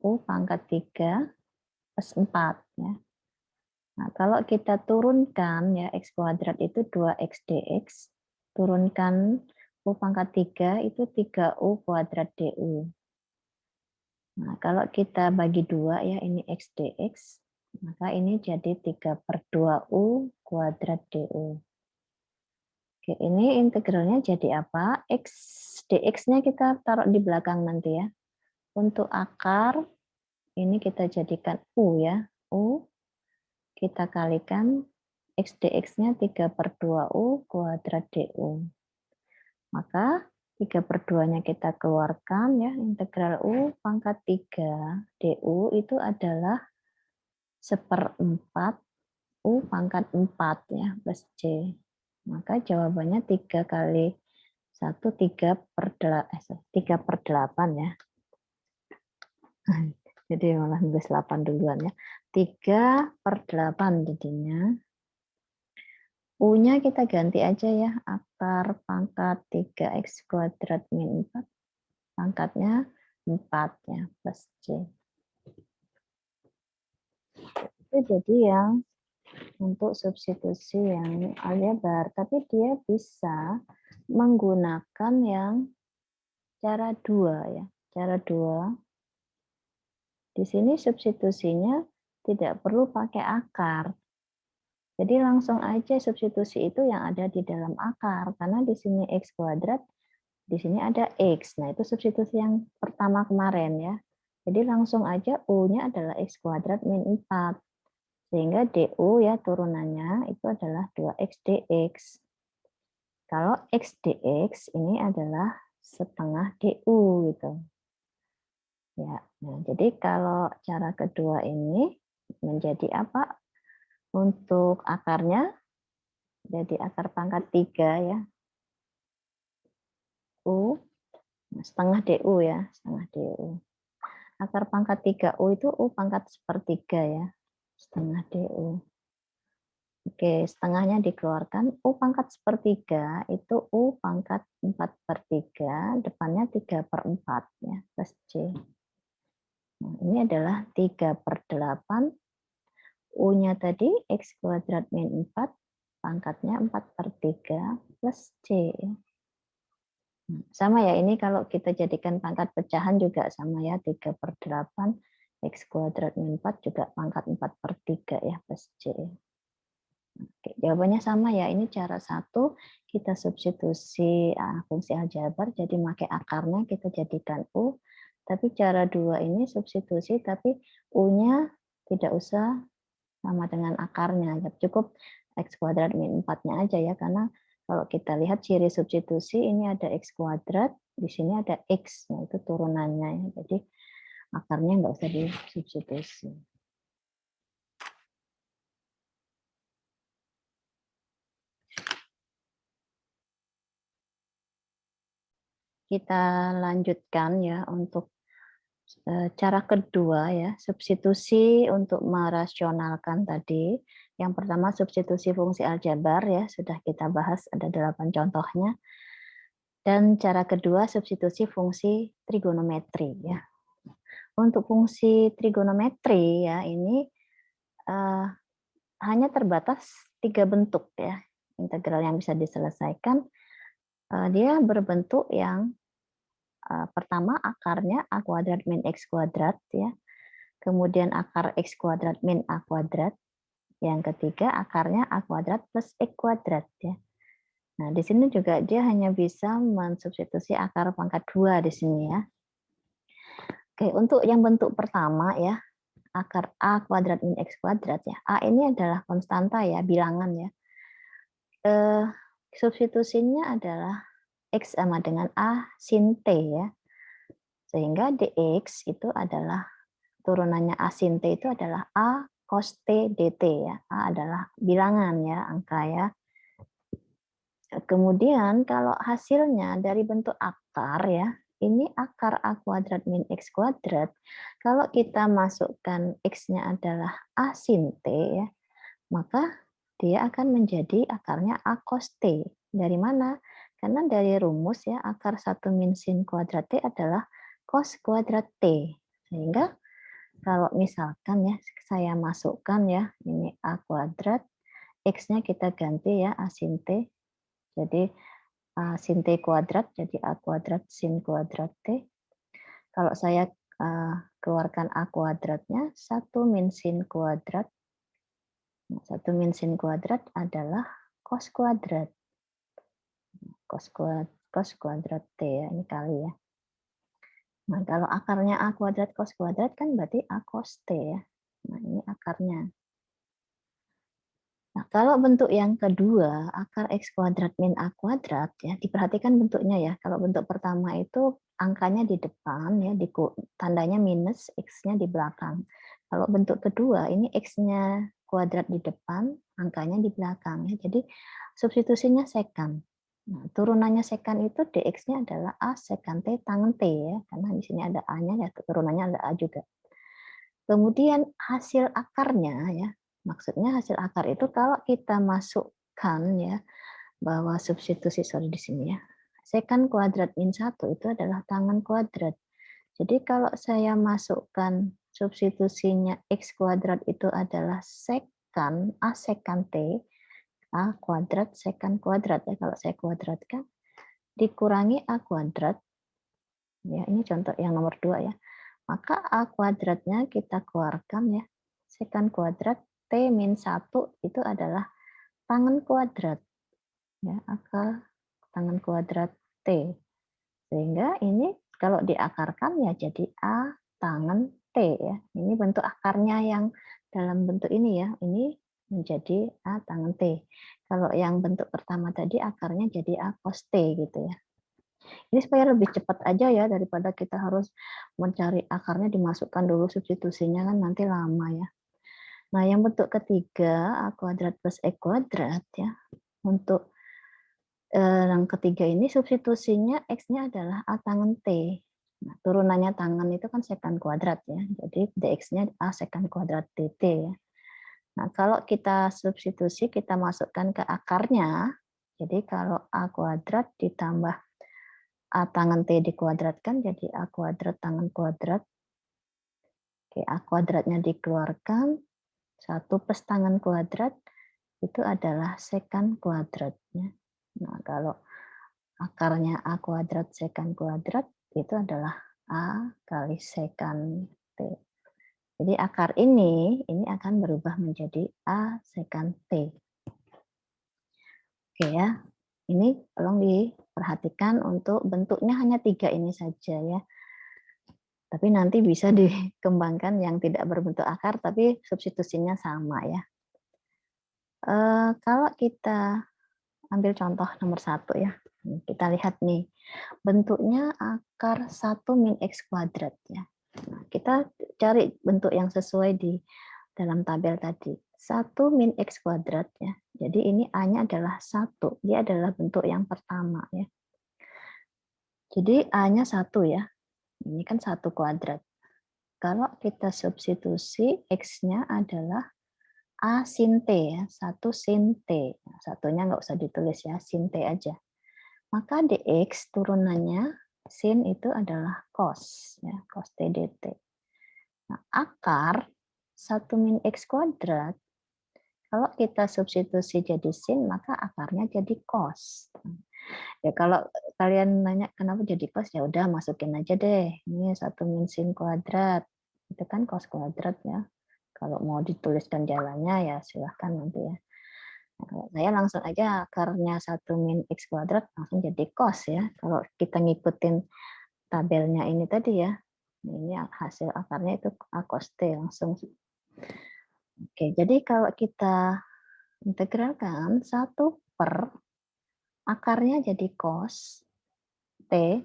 U pangkat 3 plus 4. Ya. Nah, kalau kita turunkan ya X kuadrat itu 2X dx, turunkan U pangkat 3 itu 3U kuadrat du. Nah, kalau kita bagi 2 ya ini X dx, maka ini jadi 3/2U kuadrat du. Oke, ini integralnya jadi apa? X dx-nya kita taruh di belakang nanti ya. Untuk akar, ini kita jadikan U ya. U kita kalikan X dx-nya 3/2U kuadrat du. Maka 3/2-nya kita keluarkan ya, integral U pangkat 3 du itu adalah 1/4 U pangkat 4 ya, plus C. Maka jawabannya 3 kali 1, 3/8 ya. Jadi malah nulis 8 duluan ya. 3/8 jadinya. U-nya kita ganti aja ya, akar pangkat 3X kuadrat min 4, pangkatnya 4 ya, plus C. Itu jadi yang untuk substitusi yang aljabar, tapi dia bisa menggunakan yang cara 2 ya. Cara 2, di sini substitusinya tidak perlu pakai akar. Jadi langsung aja substitusi itu yang ada di dalam akar, karena di sini X kuadrat, di sini ada X. Nah, itu substitusi yang pertama kemarin ya. Jadi langsung aja U-nya adalah X kuadrat min 4. Sehingga DU ya turunannya itu adalah 2X dx. Kalau X dx ini adalah setengah DU gitu. Ya, nah, jadi kalau cara kedua ini menjadi apa? Untuk akarnya jadi akar pangkat 3 ya. U setengah DU ya, setengah DU. Akar pangkat 3U itu U pangkat 1/3 ya, setengah DU. Oke, setengahnya dikeluarkan. U pangkat 1/3 itu U pangkat 4/3, depannya 3/4 ya, plus C. Nah, ini adalah 3/8. U-nya tadi X kuadrat min 4, pangkatnya 4/3 plus C. Sama ya, ini kalau kita jadikan pangkat pecahan juga sama ya, 3/8 X kuadrat min 4 juga pangkat 4/3 ya, plus C. Oke, jawabannya sama ya, ini cara satu kita substitusi fungsi aljabar, jadi pakai akarnya kita jadikan U, tapi cara 2 ini substitusi, tapi U-nya tidak usah sama dengan akarnya, cukup X kuadrat min 4-nya aja ya, karena kalau kita lihat ciri substitusi ini ada X kuadrat, di sini ada X, nah itu turunannya ya. Jadi akarnya nggak usah disubstitusi. Kita lanjutkan ya untuk cara kedua ya, substitusi untuk merasionalkan tadi. Yang pertama substitusi fungsi aljabar ya, sudah kita bahas ada 8 contohnya. Dan cara kedua substitusi fungsi trigonometri ya. Untuk fungsi trigonometri ya ini hanya terbatas 3 bentuk ya integral yang bisa diselesaikan. Dia berbentuk yang pertama akarnya a kuadrat min x kuadrat ya. Kemudian akar x kuadrat min a kuadrat. Yang ketiga akarnya A kuadrat plus X kuadrat ya. Nah, di sini juga dia hanya bisa mensubstitusi akar pangkat 2 di sini ya. Oke, untuk yang bentuk pertama ya, akar A kuadrat min X kuadrat ya. A ini adalah konstanta ya, bilangan ya. Substitusinya adalah X sama dengan A sin T ya. Sehingga dx itu adalah turunannya A sin T itu adalah A cos T dt ya. A adalah bilangan ya, angka ya. Kemudian kalau hasilnya dari bentuk akar ya, ini akar A kuadrat min X kuadrat, kalau kita masukkan X-nya adalah A sin T ya, maka dia akan menjadi akarnya A cos T. Dari mana? Karena dari rumus ya, akar 1 min sin kuadrat T adalah cos kuadrat T. Sehingga kalau misalkan ya, saya masukkan ya, ini A kuadrat, X-nya kita ganti ya, A sin T, jadi A sin T kuadrat, jadi A kuadrat sin kuadrat T. Kalau saya keluarkan A kuadratnya, 1 min sin kuadrat. 1 min sin kuadrat adalah cos kuadrat. Cos kuadrat T ya, ini kali ya. Nah, kalau akarnya A kuadrat cos kuadrat kan berarti A cos T ya. Nah, ini akarnya. Nah, kalau bentuk yang kedua, akar X kuadrat min A kuadrat, ya, diperhatikan bentuknya ya. Kalau bentuk pertama itu angkanya di depan, ya, tandanya minus, X-nya di belakang. Kalau bentuk kedua, ini X-nya kuadrat di depan, angkanya di belakang. Ya. Jadi substitusinya sekant. Nah, turunannya sekant itu dx-nya adalah A sekant T tangen T, ya. Karena di sini ada A-nya, ya, turunannya ada A juga. Kemudian hasil akarnya, ya, maksudnya hasil akar itu kalau kita masukkan ya, bahwa substitusi di sini ya. Sekant kuadrat min 1 itu adalah tangen kuadrat. Jadi kalau saya masukkan substitusinya X kuadrat itu adalah sekant A sekant T, A kuadrat sekant kuadrat ya, kalau saya kuadratkan, dikurangi A kuadrat, ya ini contoh yang nomor 2 ya. Maka A kuadratnya kita keluarkan ya, sekant kuadrat T min 1 itu adalah tangen kuadrat. Ya, akar tangen kuadrat T. Sehingga ini kalau diakarkan ya jadi A tangen T ya. Ini bentuk akarnya yang dalam bentuk ini ya. Ini menjadi A tangen T. Kalau yang bentuk pertama tadi akarnya jadi A cos T gitu ya. Ini supaya lebih cepat aja ya daripada kita harus mencari akarnya, dimasukkan dulu substitusinya kan nanti lama ya. Nah, yang bentuk ketiga A kuadrat plus X kuadrat ya. Untuk yang ketiga ini substitusinya X-nya adalah A tangen T. Nah, turunannya tangen itu kan sekant kuadrat ya. Jadi dx-nya A sekant kuadrat dt ya. Nah, kalau kita substitusi, kita masukkan ke akarnya. Jadi kalau A kuadrat ditambah A tangen T dikuadratkan jadi A kuadrat tangen kuadrat. Oke, A kuadratnya dikeluarkan, 1 plus tangen kuadrat itu adalah sekant kuadratnya. Nah, kalau akarnya A kuadrat sekant kuadrat itu adalah A kali sekant T. Jadi akar ini akan berubah menjadi A sekant T. Oke ya, ini tolong diperhatikan untuk bentuknya hanya 3 ini saja ya. Tapi nanti bisa dikembangkan yang tidak berbentuk akar tapi substitusinya sama ya. Kalau kita ambil contoh nomor 1 ya. Kita lihat nih, bentuknya akar 1 min X kuadrat ya. Nah, kita cari bentuk yang sesuai di dalam tabel tadi. 1 min X kuadrat ya. Jadi ini A-nya adalah 1. Dia adalah bentuk yang pertama ya. Jadi A-nya 1 ya. Ini kan 1 kuadrat. Kalau kita substitusi X-nya adalah A sin T ya. 1 sin T. Nah, satunya nggak usah ditulis ya, sin T aja. Maka dx turunannya sin itu adalah cos ya, cos T dt. Nah, akar 1 min X kuadrat kalau kita substitusi jadi sin maka akarnya jadi cos. Ya kalau kalian nanya kenapa jadi cos, ya udah masukin aja deh. Ini 1 min sin kuadrat. Itu kan cos kuadrat ya. Kalau mau dituliskan jalannya ya silahkan nanti ya. Nah, kalau saya langsung aja akarnya 1 min X kuadrat langsung jadi cos ya. Kalau kita ngikutin tabelnya ini tadi ya. Ini hasil akarnya itu A cos T langsung. Oke, jadi kalau kita integralkan 1 per akarnya jadi cos T,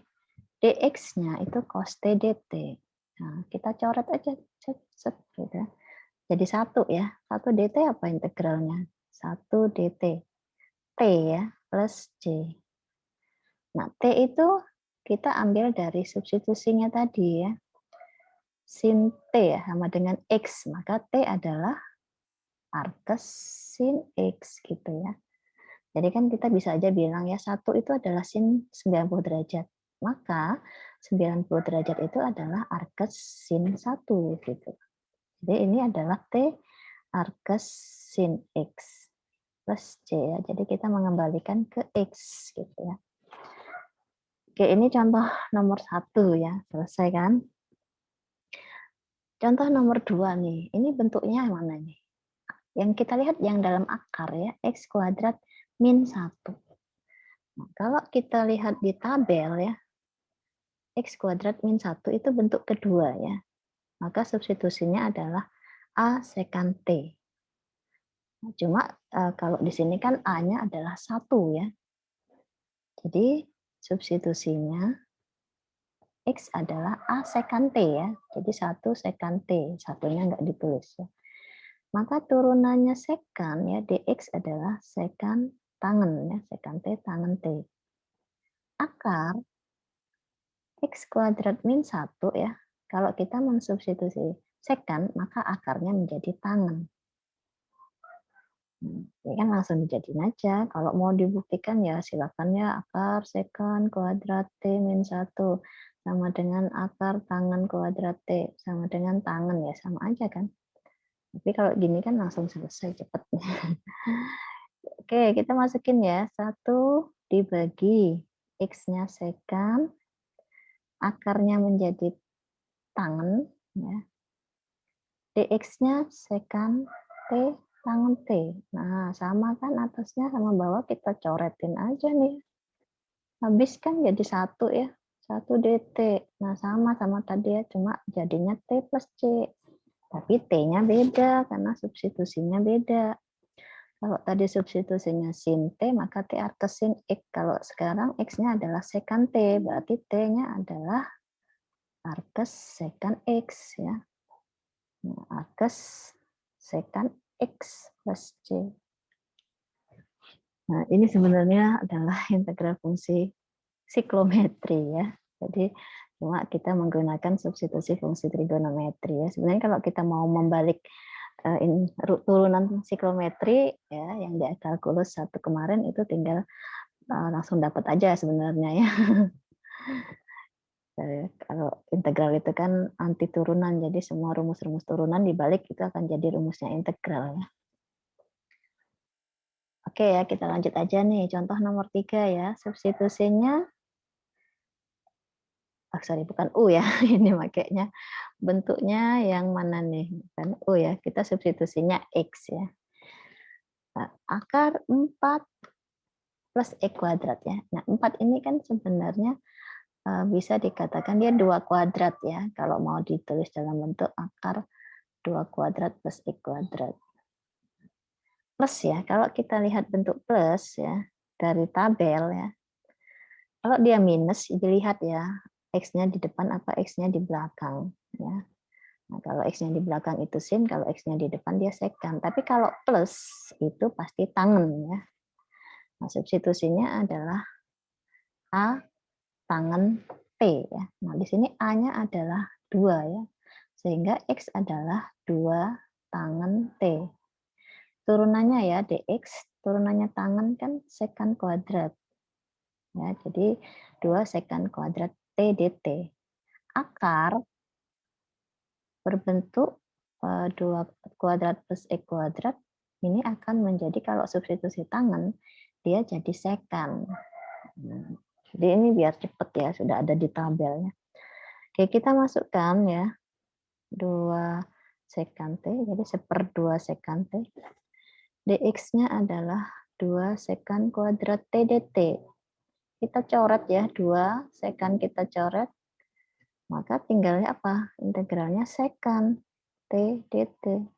dx-nya itu cos T dt. Nah, kita coret aja, set, gitu. Jadi 1 ya, 1 dt apa integralnya? 1 dt, T ya, plus J. Nah, T itu kita ambil dari substitusinya tadi ya. Sin T ya, sama dengan X, maka T adalah arkes sin X gitu ya. Jadi kan kita bisa aja bilang ya 1 itu adalah sin 90 derajat. Maka 90 derajat itu adalah arkes sin 1 gitu. Jadi ini adalah T arkes sin X plus J ya. Jadi kita mengembalikan ke X gitu ya. Oke, ini contoh nomor 1 ya. Selesai kan? Contoh nomor 2 nih. Ini bentuknya yang mana nih? Yang kita lihat yang dalam akar ya, X kuadrat min 1. Nah, kalau kita lihat di tabel ya, X kuadrat min 1 itu bentuk kedua ya. Maka substitusinya adalah A sekant T. Nah, cuma kalau di sini kan A-nya adalah 1 ya. Jadi substitusinya X adalah A sekant T ya. Jadi 1 sekant T, satunya nggak ditulis ya. Maka turunannya sekant ya, dx adalah sekant tangen ya, sekant T tangen T. Akar X kuadrat min 1 ya, kalau kita mensubstitusi sekant, maka akarnya menjadi tangen. Ya kan langsung dijadiin aja. Kalau mau dibuktikan ya silakan ya, akar sekant kuadrat T min 1 sama dengan akar tangen kuadrat T sama dengan tangen ya, sama aja kan. Tapi kalau gini kan langsung selesai cepet. Oke, kita masukin ya. 1 dibagi X-nya sekant, akarnya menjadi tangen ya. Dx-nya sekant T tangen T. Nah, sama kan atasnya sama bawah kita coretin aja nih. Habis kan jadi 1 ya. 1 dt. Nah, sama tadi ya, cuma jadinya T plus C. Tapi T-nya beda karena substitusinya beda. Kalau tadi substitusinya sin T, maka T arkes sin X. Kalau sekarang X-nya adalah sekant T, berarti T-nya adalah arkes sekant X ya. Nah, arkes sekant X plus C. Nah, ini sebenarnya adalah integral fungsi siklometri ya. Jadi cuma kita menggunakan substitusi fungsi trigonometri ya. Sebenarnya kalau kita mau membalik turunan siklometri ya yang di kalkulus 1 kemarin itu tinggal langsung dapat aja sebenarnya ya. Kalau integral itu kan anti turunan, jadi semua rumus-rumus turunan dibalik itu akan jadi rumusnya integral ya. Oke ya, kita lanjut aja nih. Contoh nomor 3 ya, substitusinya, bukan U ya, ini makanya bentuknya yang mana nih? Bukan U ya, kita substitusinya X ya. Nah, akar 4 plus X kuadrat ya. Nah, 4 ini kan sebenarnya bisa dikatakan dia 2 kuadrat ya, kalau mau ditulis dalam bentuk akar 2 kuadrat plus X kuadrat. Plus ya, kalau kita lihat bentuk plus ya, dari tabel ya, kalau dia minus, dilihat ya, X-nya di depan apa X-nya di belakang. Ya. Nah, kalau X-nya di belakang itu sin, kalau X-nya di depan dia sekant. Tapi kalau plus, itu pasti tangen. Ya. Nah, substitusinya adalah A tangen T. Ya. Nah, di sini A-nya adalah 2. Ya. Sehingga X adalah 2 tangen T. Turunannya ya, dx, turunannya tangen kan sekant kuadrat. Ya, jadi 2 sekant kuadrat T dt. Akar berbentuk 2 kuadrat plus X kuadrat, ini akan menjadi kalau substitusi tangen, dia jadi sekant. Jadi ini biar cepat ya, sudah ada di tabelnya. Oke, kita masukkan ya, 2 sekante, jadi 1/2 sekante. dx-nya adalah 2 sekan kuadrat T dt. Kita coret ya, 2 sekan kita coret, maka tinggalnya apa? Integralnya sekan T dt.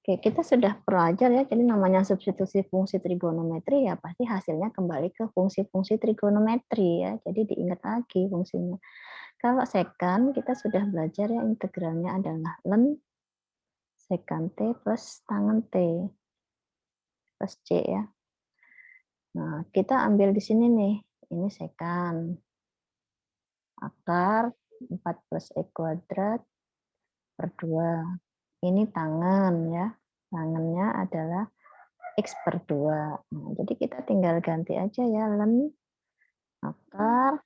Oke, kita sudah belajar ya, jadi namanya substitusi fungsi trigonometri ya pasti hasilnya kembali ke fungsi-fungsi trigonometri ya, jadi diingat lagi fungsinya. Kalau sekan kita sudah belajar ya, integralnya adalah ln sekan T plus tangen T plus C ya. Nah, kita ambil di sini nih, ini sekan, akar 4 plus E kuadrat per 2. Ini tangen ya, tangennya adalah X per 2. Nah, jadi kita tinggal ganti aja ya, ln akar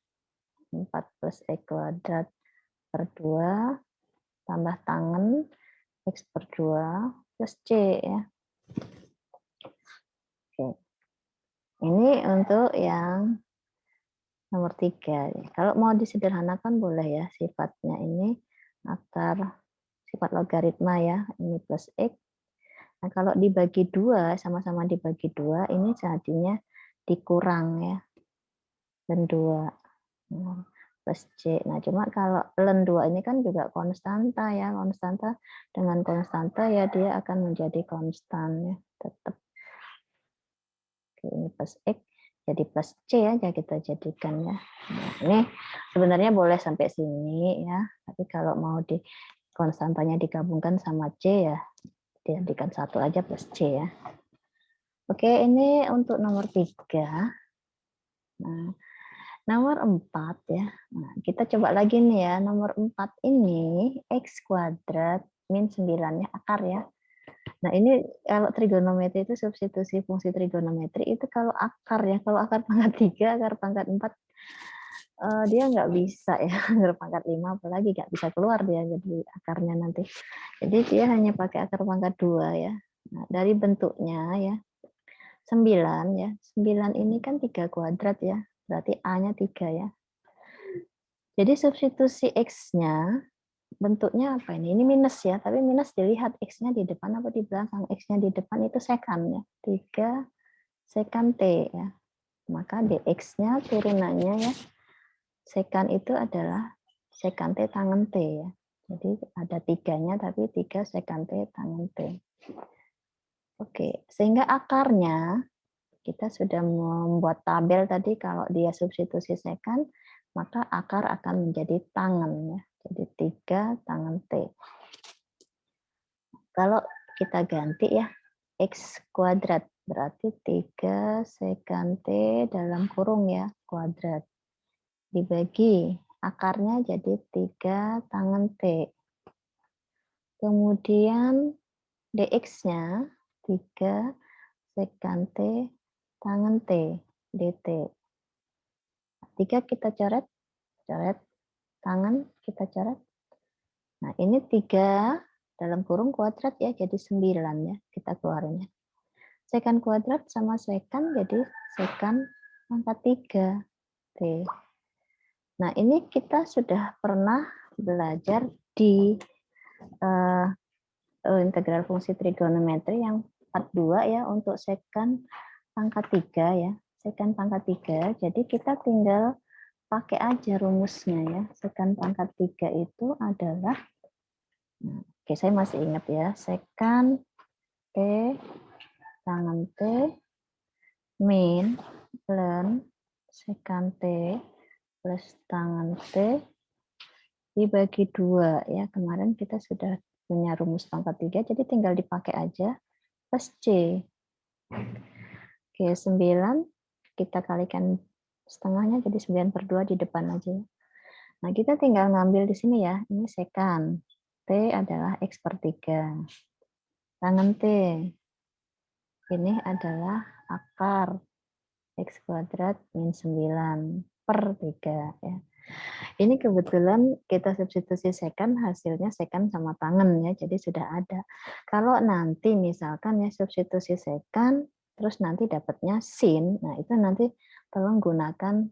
4 plus E kuadrat per 2 tambah tangen X per 2 plus C ya. Oke. Ini untuk yang nomor 3. Kalau mau disederhanakan boleh ya, sifatnya ini akar sifat logaritma ya, ini plus X. Nah, kalau dibagi 2, sama-sama dibagi 2, ini jadinya dikurang ya, ln 2 plus C. Nah, cuma kalau ln 2 ini kan juga konstanta ya, konstanta dengan konstanta ya dia akan menjadi konstan ya, tetap. Oke, ini plus X jadi plus C aja kita jadikan ya. Nah, ini sebenarnya boleh sampai sini ya, tapi kalau mau di konstantanya digabungkan sama C ya dijadikan 1 aja plus C ya. Oke, ini untuk nomor 3. Nah, nomor 4 ya. Nah, kita coba lagi nih ya. Nomor 4 ini X kuadrat min 9 ya, akar ya. Nah, ini kalau trigonometri itu substitusi fungsi trigonometri itu kalau akar ya. Kalau akar pangkat 3, akar pangkat 4 dia nggak bisa ya. Akar pangkat 5 apalagi nggak bisa keluar dia jadi akarnya nanti. Jadi dia hanya pakai akar pangkat 2 ya. Nah, dari bentuknya ya. 9 ya. 9 ini kan 3 kuadrat ya. Berarti A-nya 3 ya. Jadi substitusi X-nya bentuknya apa ini? Ini minus ya, tapi minus dilihat X-nya di depan apa di belakang. X-nya di depan itu sekan ya. 3 sekan T ya. Maka dx-nya turunannya ya. Sekan itu adalah sekan T tangen T ya. Jadi ada 3-nya tapi 3 sekan T tangen T. Oke, sehingga akarnya kita sudah membuat tabel tadi kalau dia substitusi sekan, maka akar akan menjadi tangen ya. Jadi 3 tangen T. Kalau kita ganti ya, X kuadrat berarti 3 sekan T dalam kurung ya, kuadrat. Dibagi akarnya jadi 3 tangen T. Kemudian dx-nya 3 sekan T tangen T dt. 3 kita coret, tangan kita coret. Nah, ini 3 dalam kurung kuadrat ya, jadi 9 ya, kita keluarin ya. Sekan kuadrat sama sekan jadi sekan pangkat 3 T. Nah, ini kita sudah pernah belajar di integral fungsi trigonometri yang 42 ya untuk sekan pangkat 3 ya. Sekan pangkat 3, jadi kita tinggal pakai aja rumusnya ya. Sekan pangkat 3 itu adalah, oke saya masih ingat ya, sekan T tangen T min ln sekan T plus tangen T dibagi 2 ya. Kemarin kita sudah punya rumus pangkat 3, jadi tinggal dipakai aja plus C. Oke, 9 kita kalikan setengahnya jadi 9/2 di depan aja. Nah, kita tinggal ngambil di sini ya. Ini sekan. T adalah X per 3. Tangen T. Ini adalah akar X kuadrat min 9/3 ya. Ini kebetulan kita substitusi sekan, hasilnya sekan sama tangen ya, jadi sudah ada. Kalau nanti misalkan ya substitusi sekan, terus nanti dapatnya sin, nah itu nanti tolong gunakan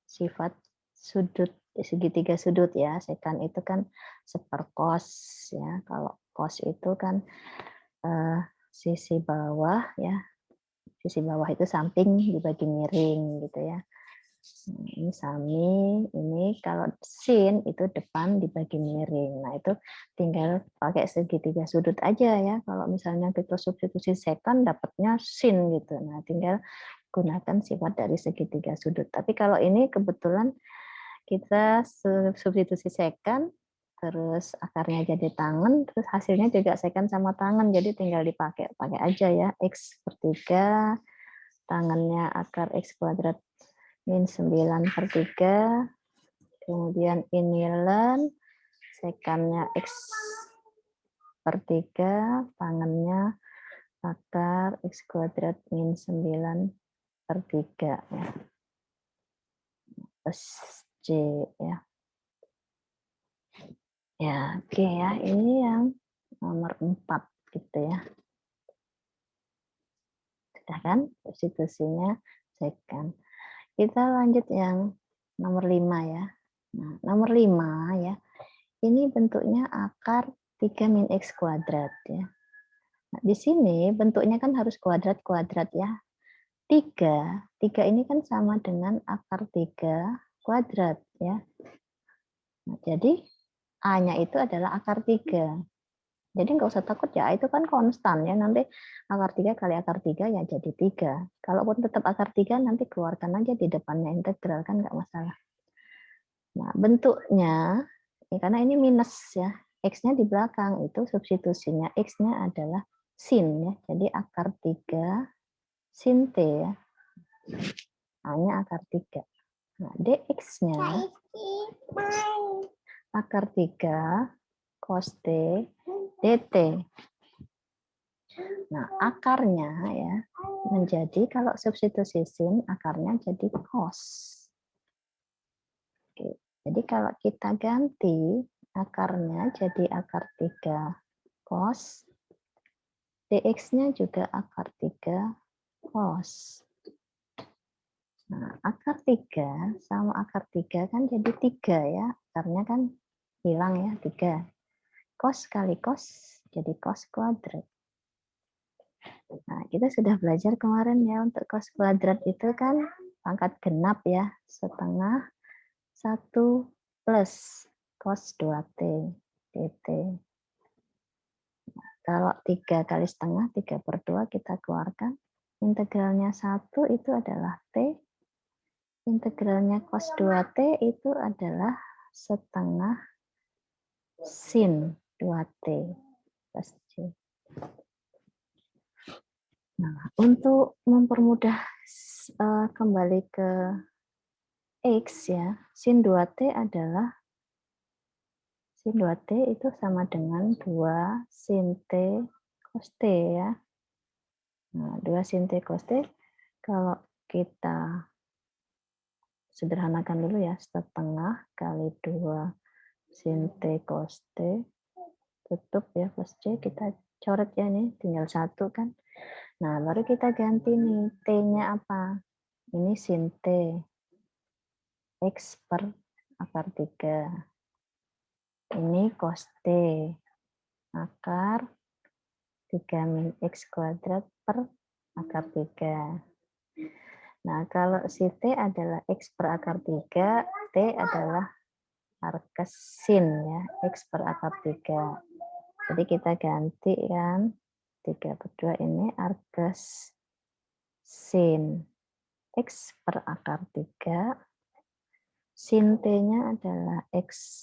sifat sudut segitiga sudut ya. Sekan itu kan seperkos ya. Kalau cos itu kan sisi bawah ya. Sisi bawah itu samping dibagi miring gitu ya. Ini sami, ini kalau sin itu depan dibagi miring. Nah, itu tinggal pakai segitiga sudut aja ya. Kalau misalnya kita substitusi sekant dapatnya sin gitu. Nah, tinggal gunakan sifat dari segitiga sudut. Tapi kalau ini kebetulan kita substitusi sekant, terus akarnya jadi tangan, terus hasilnya juga sekant sama tangan, jadi tinggal pakai aja ya, X per 3, tangannya akar X kuadrat min 9/3, kemudian ini ln, sekantnya X per 3, tangannya akar X kuadrat min 9/3 ya. Terus C ya. Ya, oke ya. Ini yang nomor 4 gitu ya. Sudah kan? Substitusinya sekant. Kita lanjut yang nomor 5 ya. Nah, nomor 5 ya. Ini bentuknya akar 3 min X kuadrat ya. Nah, di sini bentuknya kan harus kuadrat-kuadrat ya. 3 ini kan sama dengan akar 3 kuadrat ya. Nah, jadi A-nya itu adalah akar 3. Jadi nggak usah takut ya, itu kan konstan ya. Nanti akar 3 kali akar 3 ya jadi 3. Kalaupun tetap akar 3, nanti keluarkan aja di depannya integral, kan nggak masalah. Nah, bentuknya, ya karena ini minus ya, X-nya di belakang, itu substitusinya X-nya adalah sin ya. Jadi akar 3 sin T ya. A-nya akar 3. Nah, DX-nya akar 3 cos T dt. Nah, akarnya ya menjadi, kalau substitusi sin, akarnya jadi cos. Oke. Jadi kalau kita ganti akarnya jadi akar 3 cos, dx-nya juga akar 3 cos. Nah, akar 3 sama akar 3 kan jadi 3 ya. Akarnya kan hilang ya, 3. Cos kali cos jadi cos kuadrat. Nah, kita sudah belajar kemarin ya, untuk cos kuadrat itu kan pangkat genap ya, setengah 1 plus cos 2T dt. Nah, kalau 3 kali setengah, 3/2 kita keluarkan. Integralnya 1 itu adalah T. Integralnya cos 2T itu adalah setengah sin 2T plus C. Nah, untuk mempermudah kembali ke X ya, sin 2T adalah, sin 2T itu sama dengan 2 sin T cos T ya. Nah, 2 sin T cos T, kalau kita sederhanakan dulu ya, setengah kali 2 sin T cos T, tutup ya plus C, kita coret ya, ini tinggal 1 kan. Nah, baru kita ganti nih, T-nya apa? Ini sin T, X per akar 3. Ini cos T, akar 3 min X kuadrat per akar 3. Nah, kalau si T adalah X per akar 3, T adalah arcus sin ya, X per akar 3. Jadi kita ganti kan, 3/2 ini arcus sin X per akar 3, sin T-nya adalah X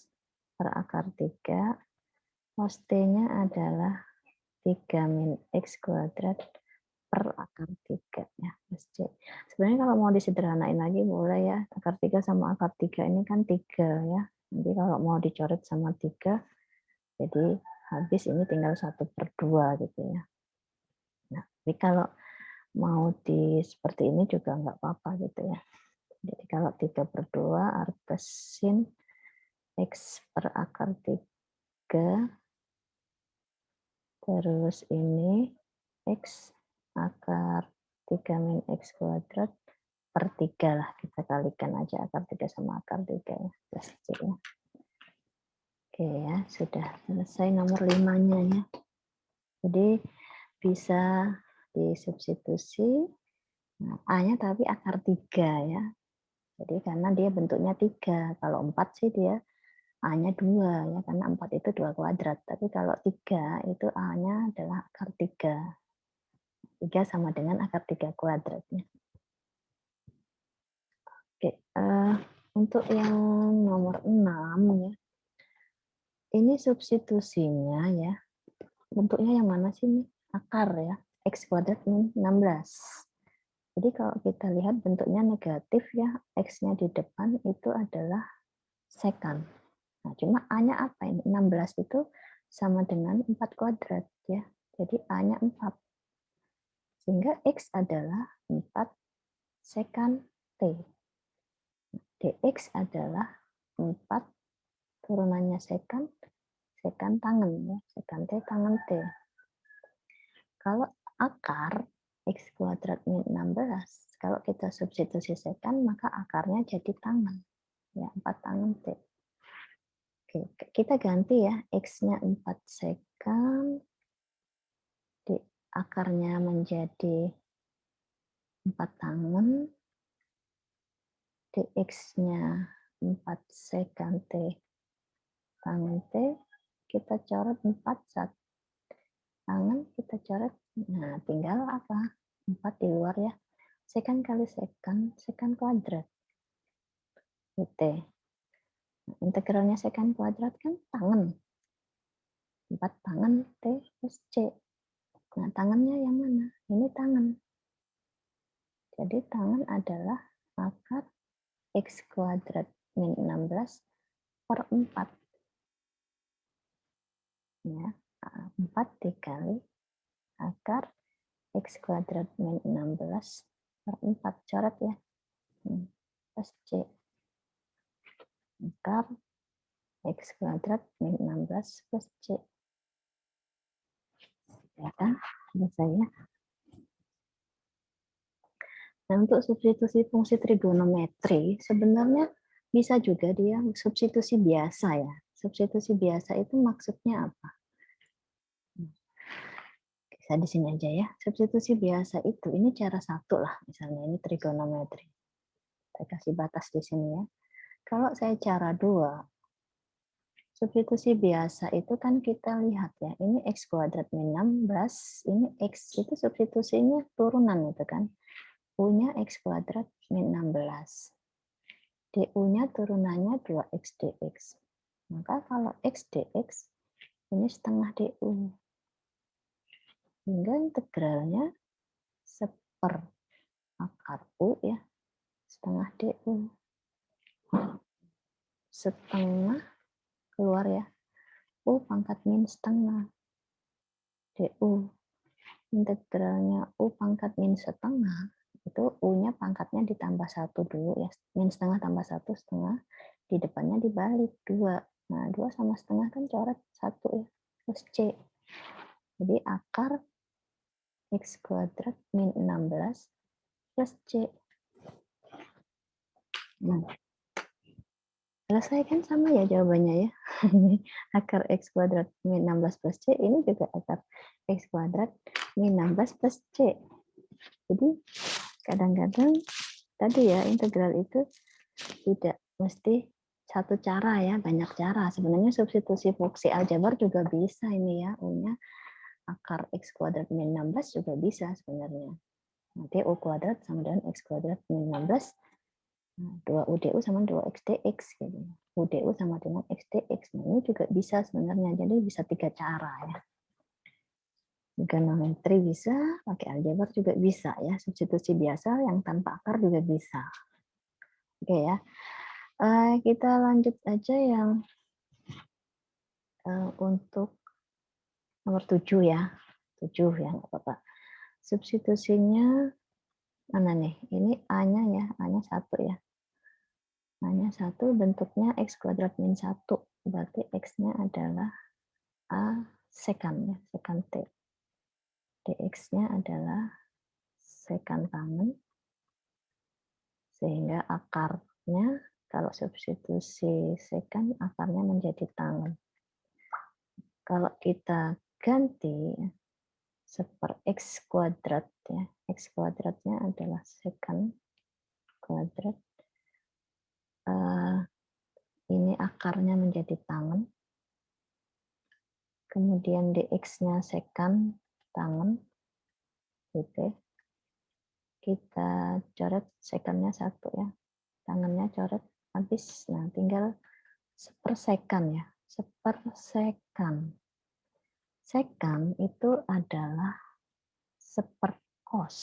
per akar 3, cos T-nya adalah 3 min X kuadrat per akar 3 ya, plus C. Sebenarnya kalau mau disederhanain lagi boleh ya, akar 3 sama akar 3 ini kan 3 ya. Nanti kalau mau dicoret sama 3, jadi habis ini tinggal 1/2 gitu ya. Nah, tapi kalau mau di seperti ini juga nggak apa-apa gitu ya. Jadi kalau 3/2 arcus sin X per akar 3, terus ini X akar 3 min X kuadrat per 3 lah. Kita kalikan aja akar 3 sama akar 3 ya. Plus C ya. Oke ya, sudah selesai nomor 5-nya ya. Jadi bisa disubstitusi, nah, A-nya tapi akar 3 ya. Jadi karena dia bentuknya 3, kalau 4 sih dia A-nya 2 ya, karena 4 itu 2 kuadrat. Tapi kalau 3 itu A-nya adalah akar 3. 3 sama dengan akar 3 kuadratnya. Oke, untuk yang nomor 6 ya, ini substitusinya ya, bentuknya yang mana sih nih? Akar ya, X kuadrat min 16. Jadi kalau kita lihat bentuknya negatif ya, X-nya di depan itu adalah secant. Nah, cuma A-nya apa ini? 16 itu sama dengan 4 kuadrat ya. Jadi A-nya 4. Sehingga X adalah 4 secant T. dx adalah 4 turunannya secant tangan ya, secant T tangan T. Kalau akar X kuadrat min 16, kalau kita substitusi secant, maka akarnya jadi tangan. Ya, 4 tangan T. Oke, kita ganti ya, X-nya 4 secant, di akarnya menjadi 4 tangan, dx-nya 4 secant T tangan T, kita coret 4 tangan, kita coret, nah tinggal apa? 4 di luar ya. Secant kali secant kuadrat. T. Integralnya secant kuadrat kan tangan. 4 tangan T plus C. Nah, tangannya yang mana? Ini tangan. Jadi tangan adalah akar X kuadrat min 16 per 4. Ya, 4 dikali akar X kuadrat min 16 per 4. Coret ya. Plus C. Akar X kuadrat min 16 plus C. Ya kan? Selesai ya. Nah, untuk substitusi fungsi trigonometri, sebenarnya bisa juga dia substitusi biasa ya. Substitusi biasa itu maksudnya apa? Bisa di sini aja ya. Substitusi biasa itu, ini cara satu lah. Misalnya ini trigonometri. Saya kasih batas di sini ya. Kalau saya cara 2, substitusi biasa itu kan kita lihat ya. Ini X kuadrat min 16, ini X itu substitusinya turunan itu kan. U-nya X kuadrat min 16. du-nya turunannya 2x dx. Maka kalau x dx, ini setengah du. Hingga integralnya seper akar u ya, setengah du. Setengah keluar ya, u pangkat min setengah. du. Integralnya u pangkat min setengah, itu u-nya pangkatnya ditambah 1 dulu ya, min setengah tambah 1 setengah, di depannya dibalik 2. Nah, 2 sama setengah kan coret 1 ya, plus C. Jadi akar X kuadrat min 16 plus C. Nah, selesai kan sama ya jawabannya ya. Akar X kuadrat min 16 plus C, ini juga akar X kuadrat min 16 plus C. Jadi kadang-kadang tadi ya integral itu tidak mesti satu cara ya, banyak cara. Sebenarnya substitusi fungsi aljabar juga bisa ini ya, U-nya akar X kuadrat min 16 juga bisa sebenarnya. Nanti U kuadrat sama dengan X kuadrat min 16, 2 UDU sama 2X dx. Gitu. UDU sama dengan X dx. Nah, ini juga bisa sebenarnya, jadi bisa 3 cara ya. Trigonometri bisa, pakai aljabar juga bisa ya. Substitusi biasa yang tanpa akar juga bisa. Oke ya. Kita lanjut aja yang untuk nomor 7 ya. 7 ya, nggak apa-apa. Substitusinya mana nih? Ini A-nya ya, A-nya 1 ya. A-nya 1 bentuknya X kuadrat min 1. Berarti X-nya adalah A secant ya, secant T. dx-nya adalah secant tangan, sehingga akarnya kalau substitusi secant akarnya menjadi tangan. kalau kita ganti X kuadrat ya, X kuadratnya adalah secant kuadrat, ini akarnya menjadi tangan, kemudian dx-nya secant tangan, gitu. Kita coret secantnya 1 ya, tangannya coret habis. Nah, tinggal sepersekan ya, sepersekan. Sekan itu adalah seperkos.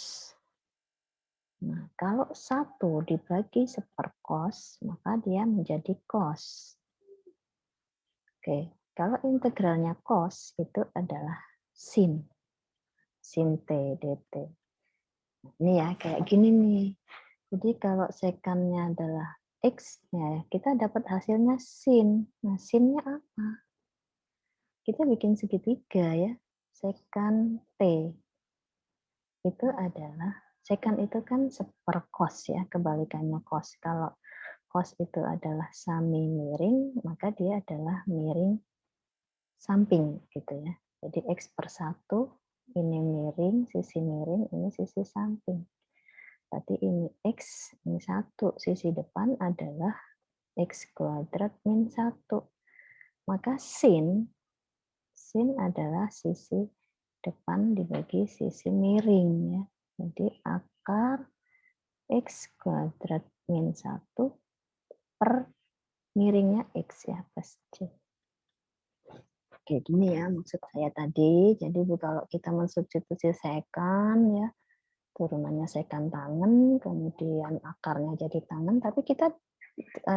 Nah, kalau 1 dibagi seperkos, maka dia menjadi kos. Oke, kalau integralnya kos itu adalah sin. Sin T dt. Ini ya, kayak gini nih. Jadi kalau sekannya adalah X-nya, kita dapat hasilnya sin. Nah, sinnya apa? Kita bikin segitiga ya. Sekan T. Itu adalah, sekan itu kan seperkos ya, kebalikannya kos. Kalau kos itu adalah sami miring, maka dia adalah miring samping gitu ya. Jadi X/1 ini miring, sisi miring, ini sisi samping. Berarti ini X, ini 1. Sisi depan adalah X kuadrat min 1. Maka sin adalah sisi depan dibagi sisi miring ya. Jadi akar X kuadrat min 1 per miringnya X ya, plus C. Oke, gini ya maksud saya tadi. Jadi kalau kita mensubstitusi sekan ya, turunannya sekan tangan, kemudian akarnya jadi tangan, tapi kita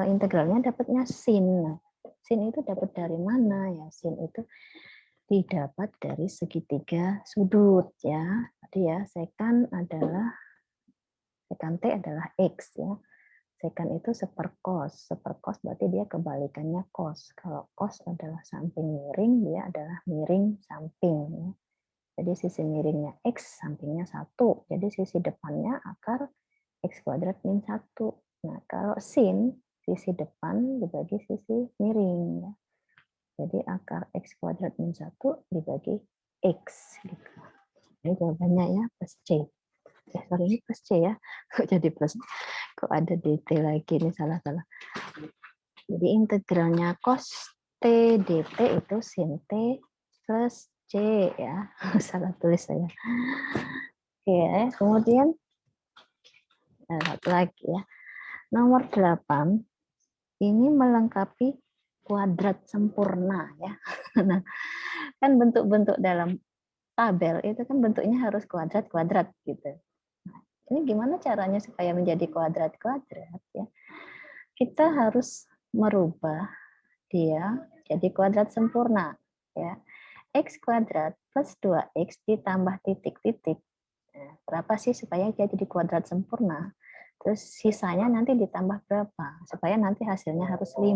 integralnya dapatnya sin. Nah, sin itu dapat dari mana ya? Sin itu didapat dari segitiga sudut ya. Tadi ya, sekan T adalah X ya. Sekan itu seperkos. Seperkos berarti dia kebalikannya kos. Kalau kos adalah samping miring, dia adalah miring samping. Ya. Jadi sisi miringnya X, sampingnya 1. Jadi sisi depannya akar X kuadrat min 1. Nah, kalau sin, sisi depan dibagi sisi miring. Ya. Jadi akar X kuadrat min 1 dibagi X. Gitu. Ini jawabannya ya, plus C. Sorry, ini plus C ya. Kok jadi plus? Kok ada dt lagi? Ini salah-salah. Jadi integralnya cos T dt itu sin T plus C ya. Salah tulis saya. Oke, kemudian satu lagi ya. Nomor 8 ini melengkapi kuadrat sempurna ya. Nah, kan bentuk-bentuk dalam tabel itu kan bentuknya harus kuadrat-kuadrat gitu. Nah, ini gimana caranya supaya menjadi kuadrat-kuadrat ya? Kita harus merubah dia jadi kuadrat sempurna ya. X kuadrat plus 2x ditambah titik-titik. Nah, berapa sih supaya dia jadi kuadrat sempurna? Terus sisanya nanti ditambah berapa? Supaya nanti hasilnya harus 5.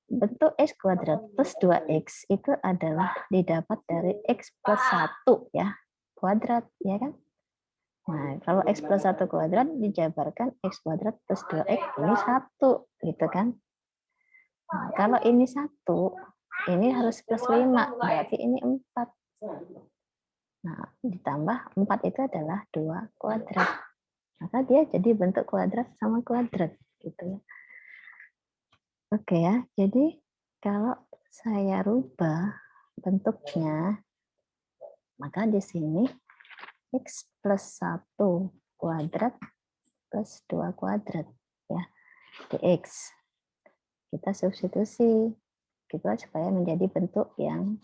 Bentuk X kuadrat plus 2x itu adalah didapat dari X plus 1 ya. Kuadrat, ya kan? Nah, kalau X plus 1 kuadrat dijabarkan X kuadrat plus 2x ini 1. Gitu kan? Nah, kalau ini 1, ini harus plus 5. Berarti ini 4. Nah, ditambah 4 itu adalah 2 kuadrat. Maka dia jadi bentuk kuadrat sama kuadrat. Gitu ya. Oke ya, jadi kalau saya rubah bentuknya, maka di sini X plus 1 kuadrat plus 2 kuadrat ya, dx. Kita substitusi gitu supaya menjadi bentuk yang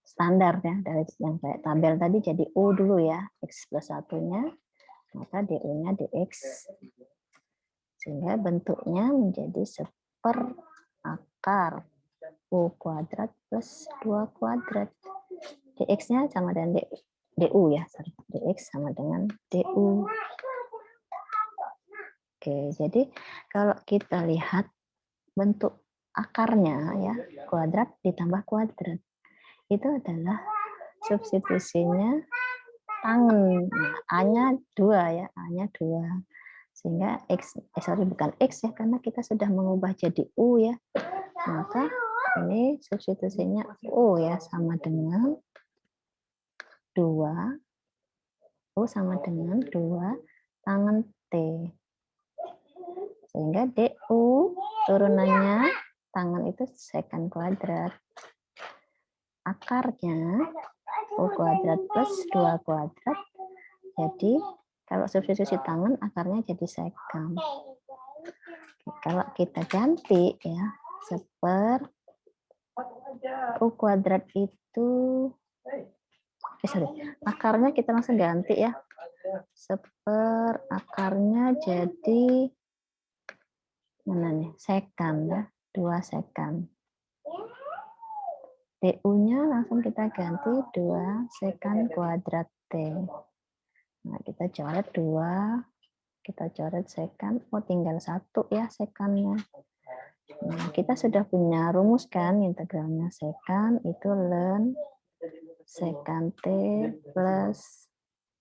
standar ya, dari yang kayak tabel tadi jadi U dulu ya, X plus 1-nya, maka du-nya dx. Sehingga bentuknya menjadi seperakar U kuadrat plus 2 kuadrat. Dx-nya sama dengan du ya, sorry. Dx sama dengan du. Oke, jadi kalau kita lihat bentuk akarnya ya, kuadrat ditambah kuadrat. Itu adalah substitusinya tangan. Nah, A-nya 2 ya, A-nya 2. Sehingga X, bukan X ya, karena kita sudah mengubah jadi U ya. Maka Ini substitusinya U ya, sama dengan 2. U sama dengan 2 tangan T. Sehingga DU turunannya tangan itu secant kuadrat. Akarnya U kuadrat plus 2 kuadrat. Jadi kalau substitusi tangan akarnya jadi secant. Kalau kita ganti ya, U kuadrat itu akarnya kita langsung ganti ya. Akarnya jadi mana nih? Secant ya, 2 secant. DU-nya langsung kita ganti 2 secant kuadrat T. Nah, kita coret 2, kita coret secant. Oh, tinggal 1 ya secantnya. Nah, kita sudah punya rumus kan, integralnya secant itu ln secant T plus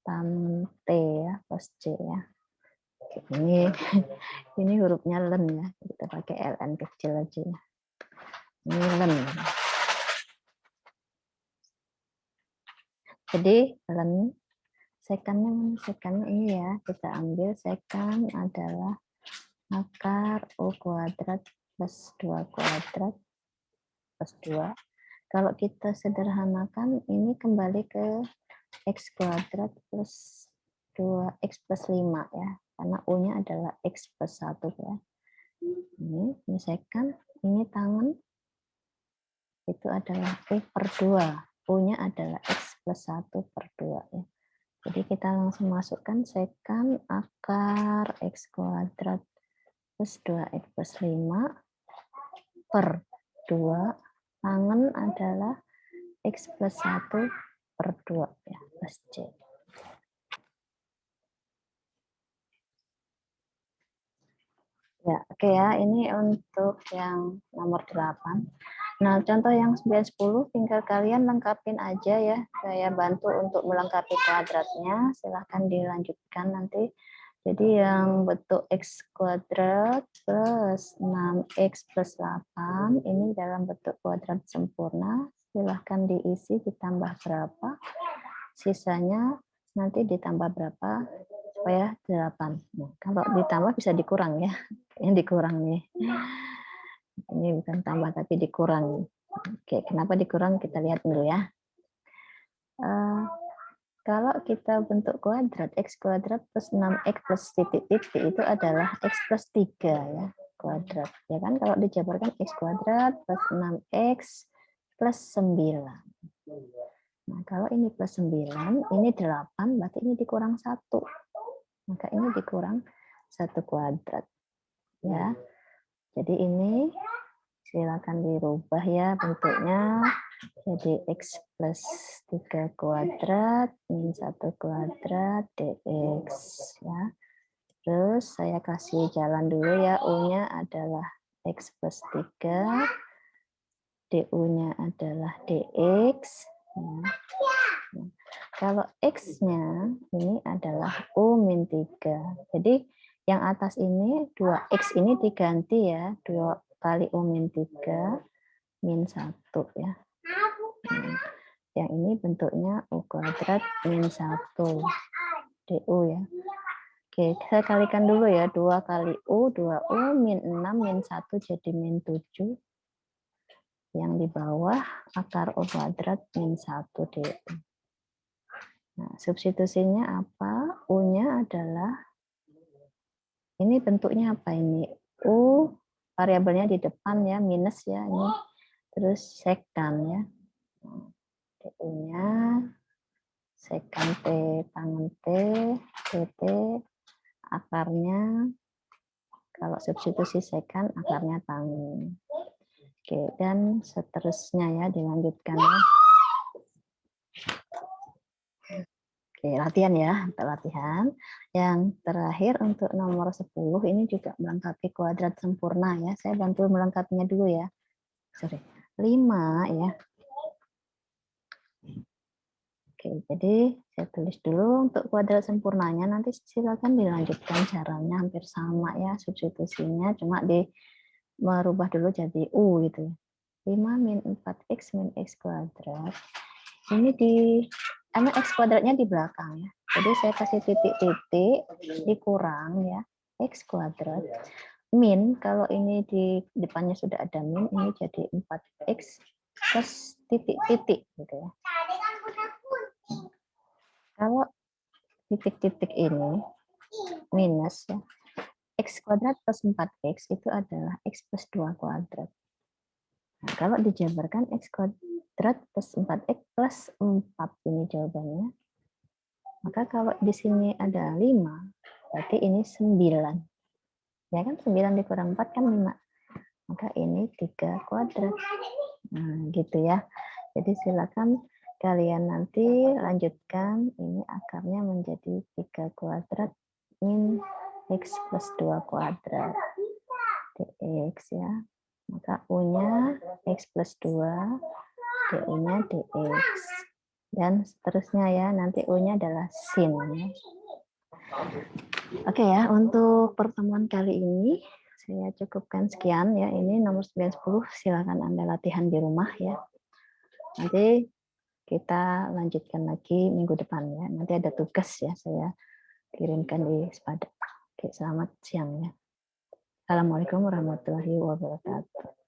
tan T ya, plus C ya. Ini hurufnya ln ya, kita pakai ln kecil aja ya. Ini ln. Jadi ln secantnya ini ya, kita ambil secant adalah akar U kuadrat plus 2 kuadrat plus 2. Kalau kita sederhanakan ini kembali ke X kuadrat plus 2X plus 5 ya, karena U-nya adalah X plus 1 ya. Ini secant, ini tangan, itu adalah U per 2. U-nya adalah X plus 1 per 2 ya. Jadi kita langsung masukkan secant akar X kuadrat plus 2X plus 5 per 2. Tangan adalah X plus 1 per 2 ya, plus C. Ya, oke ya, ini untuk yang nomor 8. Nah, contoh yang 9-10 tinggal kalian lengkapin aja ya. Saya bantu untuk melengkapi kuadratnya. Silahkan dilanjutkan nanti. Jadi yang bentuk X kuadrat plus 6X plus 8, ini dalam bentuk kuadrat sempurna. Silahkan diisi ditambah berapa. Sisanya nanti ditambah berapa supaya 8. Nah, kalau ditambah bisa dikurang ya. Ini dikurang nih. Ini bukan tambah tapi dikurang. Oke, kenapa dikurang kita lihat dulu ya. Kalau kita bentuk kuadrat, X kuadrat plus 6X plus titik-titik itu adalah X plus 3 ya, kuadrat. Ya kan, kalau dijabarkan X kuadrat plus 6X plus 9. Nah, kalau ini plus 9, ini 8, berarti ini dikurang 1. Maka ini dikurang 1 kuadrat. Ya. Jadi ini silakan dirubah ya bentuknya. Jadi X plus 3 kuadrat min 1 kuadrat dx ya. Terus saya kasih jalan dulu ya, U-nya adalah X plus 3, DU-nya adalah dx. Ya. Kalau X-nya ini adalah U min 3. Jadi yang atas ini 2X ini diganti ya, 2 kali U min 3 min 1 ya. Yang ini bentuknya U kuadrat min 1 DU ya. Oke, saya kalikan dulu ya. 2 kali U, 2U, min 6, min 1 jadi min 7. Yang di bawah akar U kuadrat min 1 DU. Nah, substitusinya apa? U-nya adalah, ini bentuknya apa ini? U, variabelnya di depan ya, minus ya. Ini terus secant ya. DU-nya secant T tangan T, dt, akarnya, kalau substitusi secant, akarnya tangan. Oke, dan seterusnya ya, dilanjutkan ya. Oke, latihan ya, untuk latihan. Yang terakhir untuk nomor 10, ini juga melengkapi kuadrat sempurna ya. Saya bantu melengkapinya dulu ya. 5 ya. Oke, jadi saya tulis dulu untuk kuadrat sempurnanya, nanti silakan dilanjutkan caranya hampir sama ya, substitusinya cuma merubah dulu jadi U gitu. 5 min 4x min x kuadrat. Ini karena x kuadratnya di belakang ya. Jadi saya kasih titik-titik dikurang ya, x kuadrat. Min, kalau ini di depannya sudah ada min, ini jadi 4x plus titik-titik gitu ya. Kalau titik-titik ini minus ya, x kuadrat plus 4x itu adalah x plus 2 kuadrat. Nah, kalau dijabarkan x kuadrat plus 4x plus 4 ini jawabannya. Maka kalau di sini ada 5, berarti ini 9. Ya kan 9 dikurang 4 kan 5. Maka ini 3 kuadrat. Nah, gitu ya. Jadi silakan kalian nanti lanjutkan, ini akarnya menjadi 3 kuadrat min x plus 2 kuadrat dx ya. Maka u-nya x plus 2, du-nya dx. Dan seterusnya ya, nanti u-nya adalah sin. Ya. Oke ya, untuk pertemuan kali ini saya cukupkan sekian ya. Ini nomor 910, silakan Anda latihan di rumah ya. Nanti kita lanjutkan lagi minggu depan ya. Nanti ada tugas ya, saya kirimkan di Sepada. Oke, selamat siang ya. Assalamualaikum warahmatullahi wabarakatuh.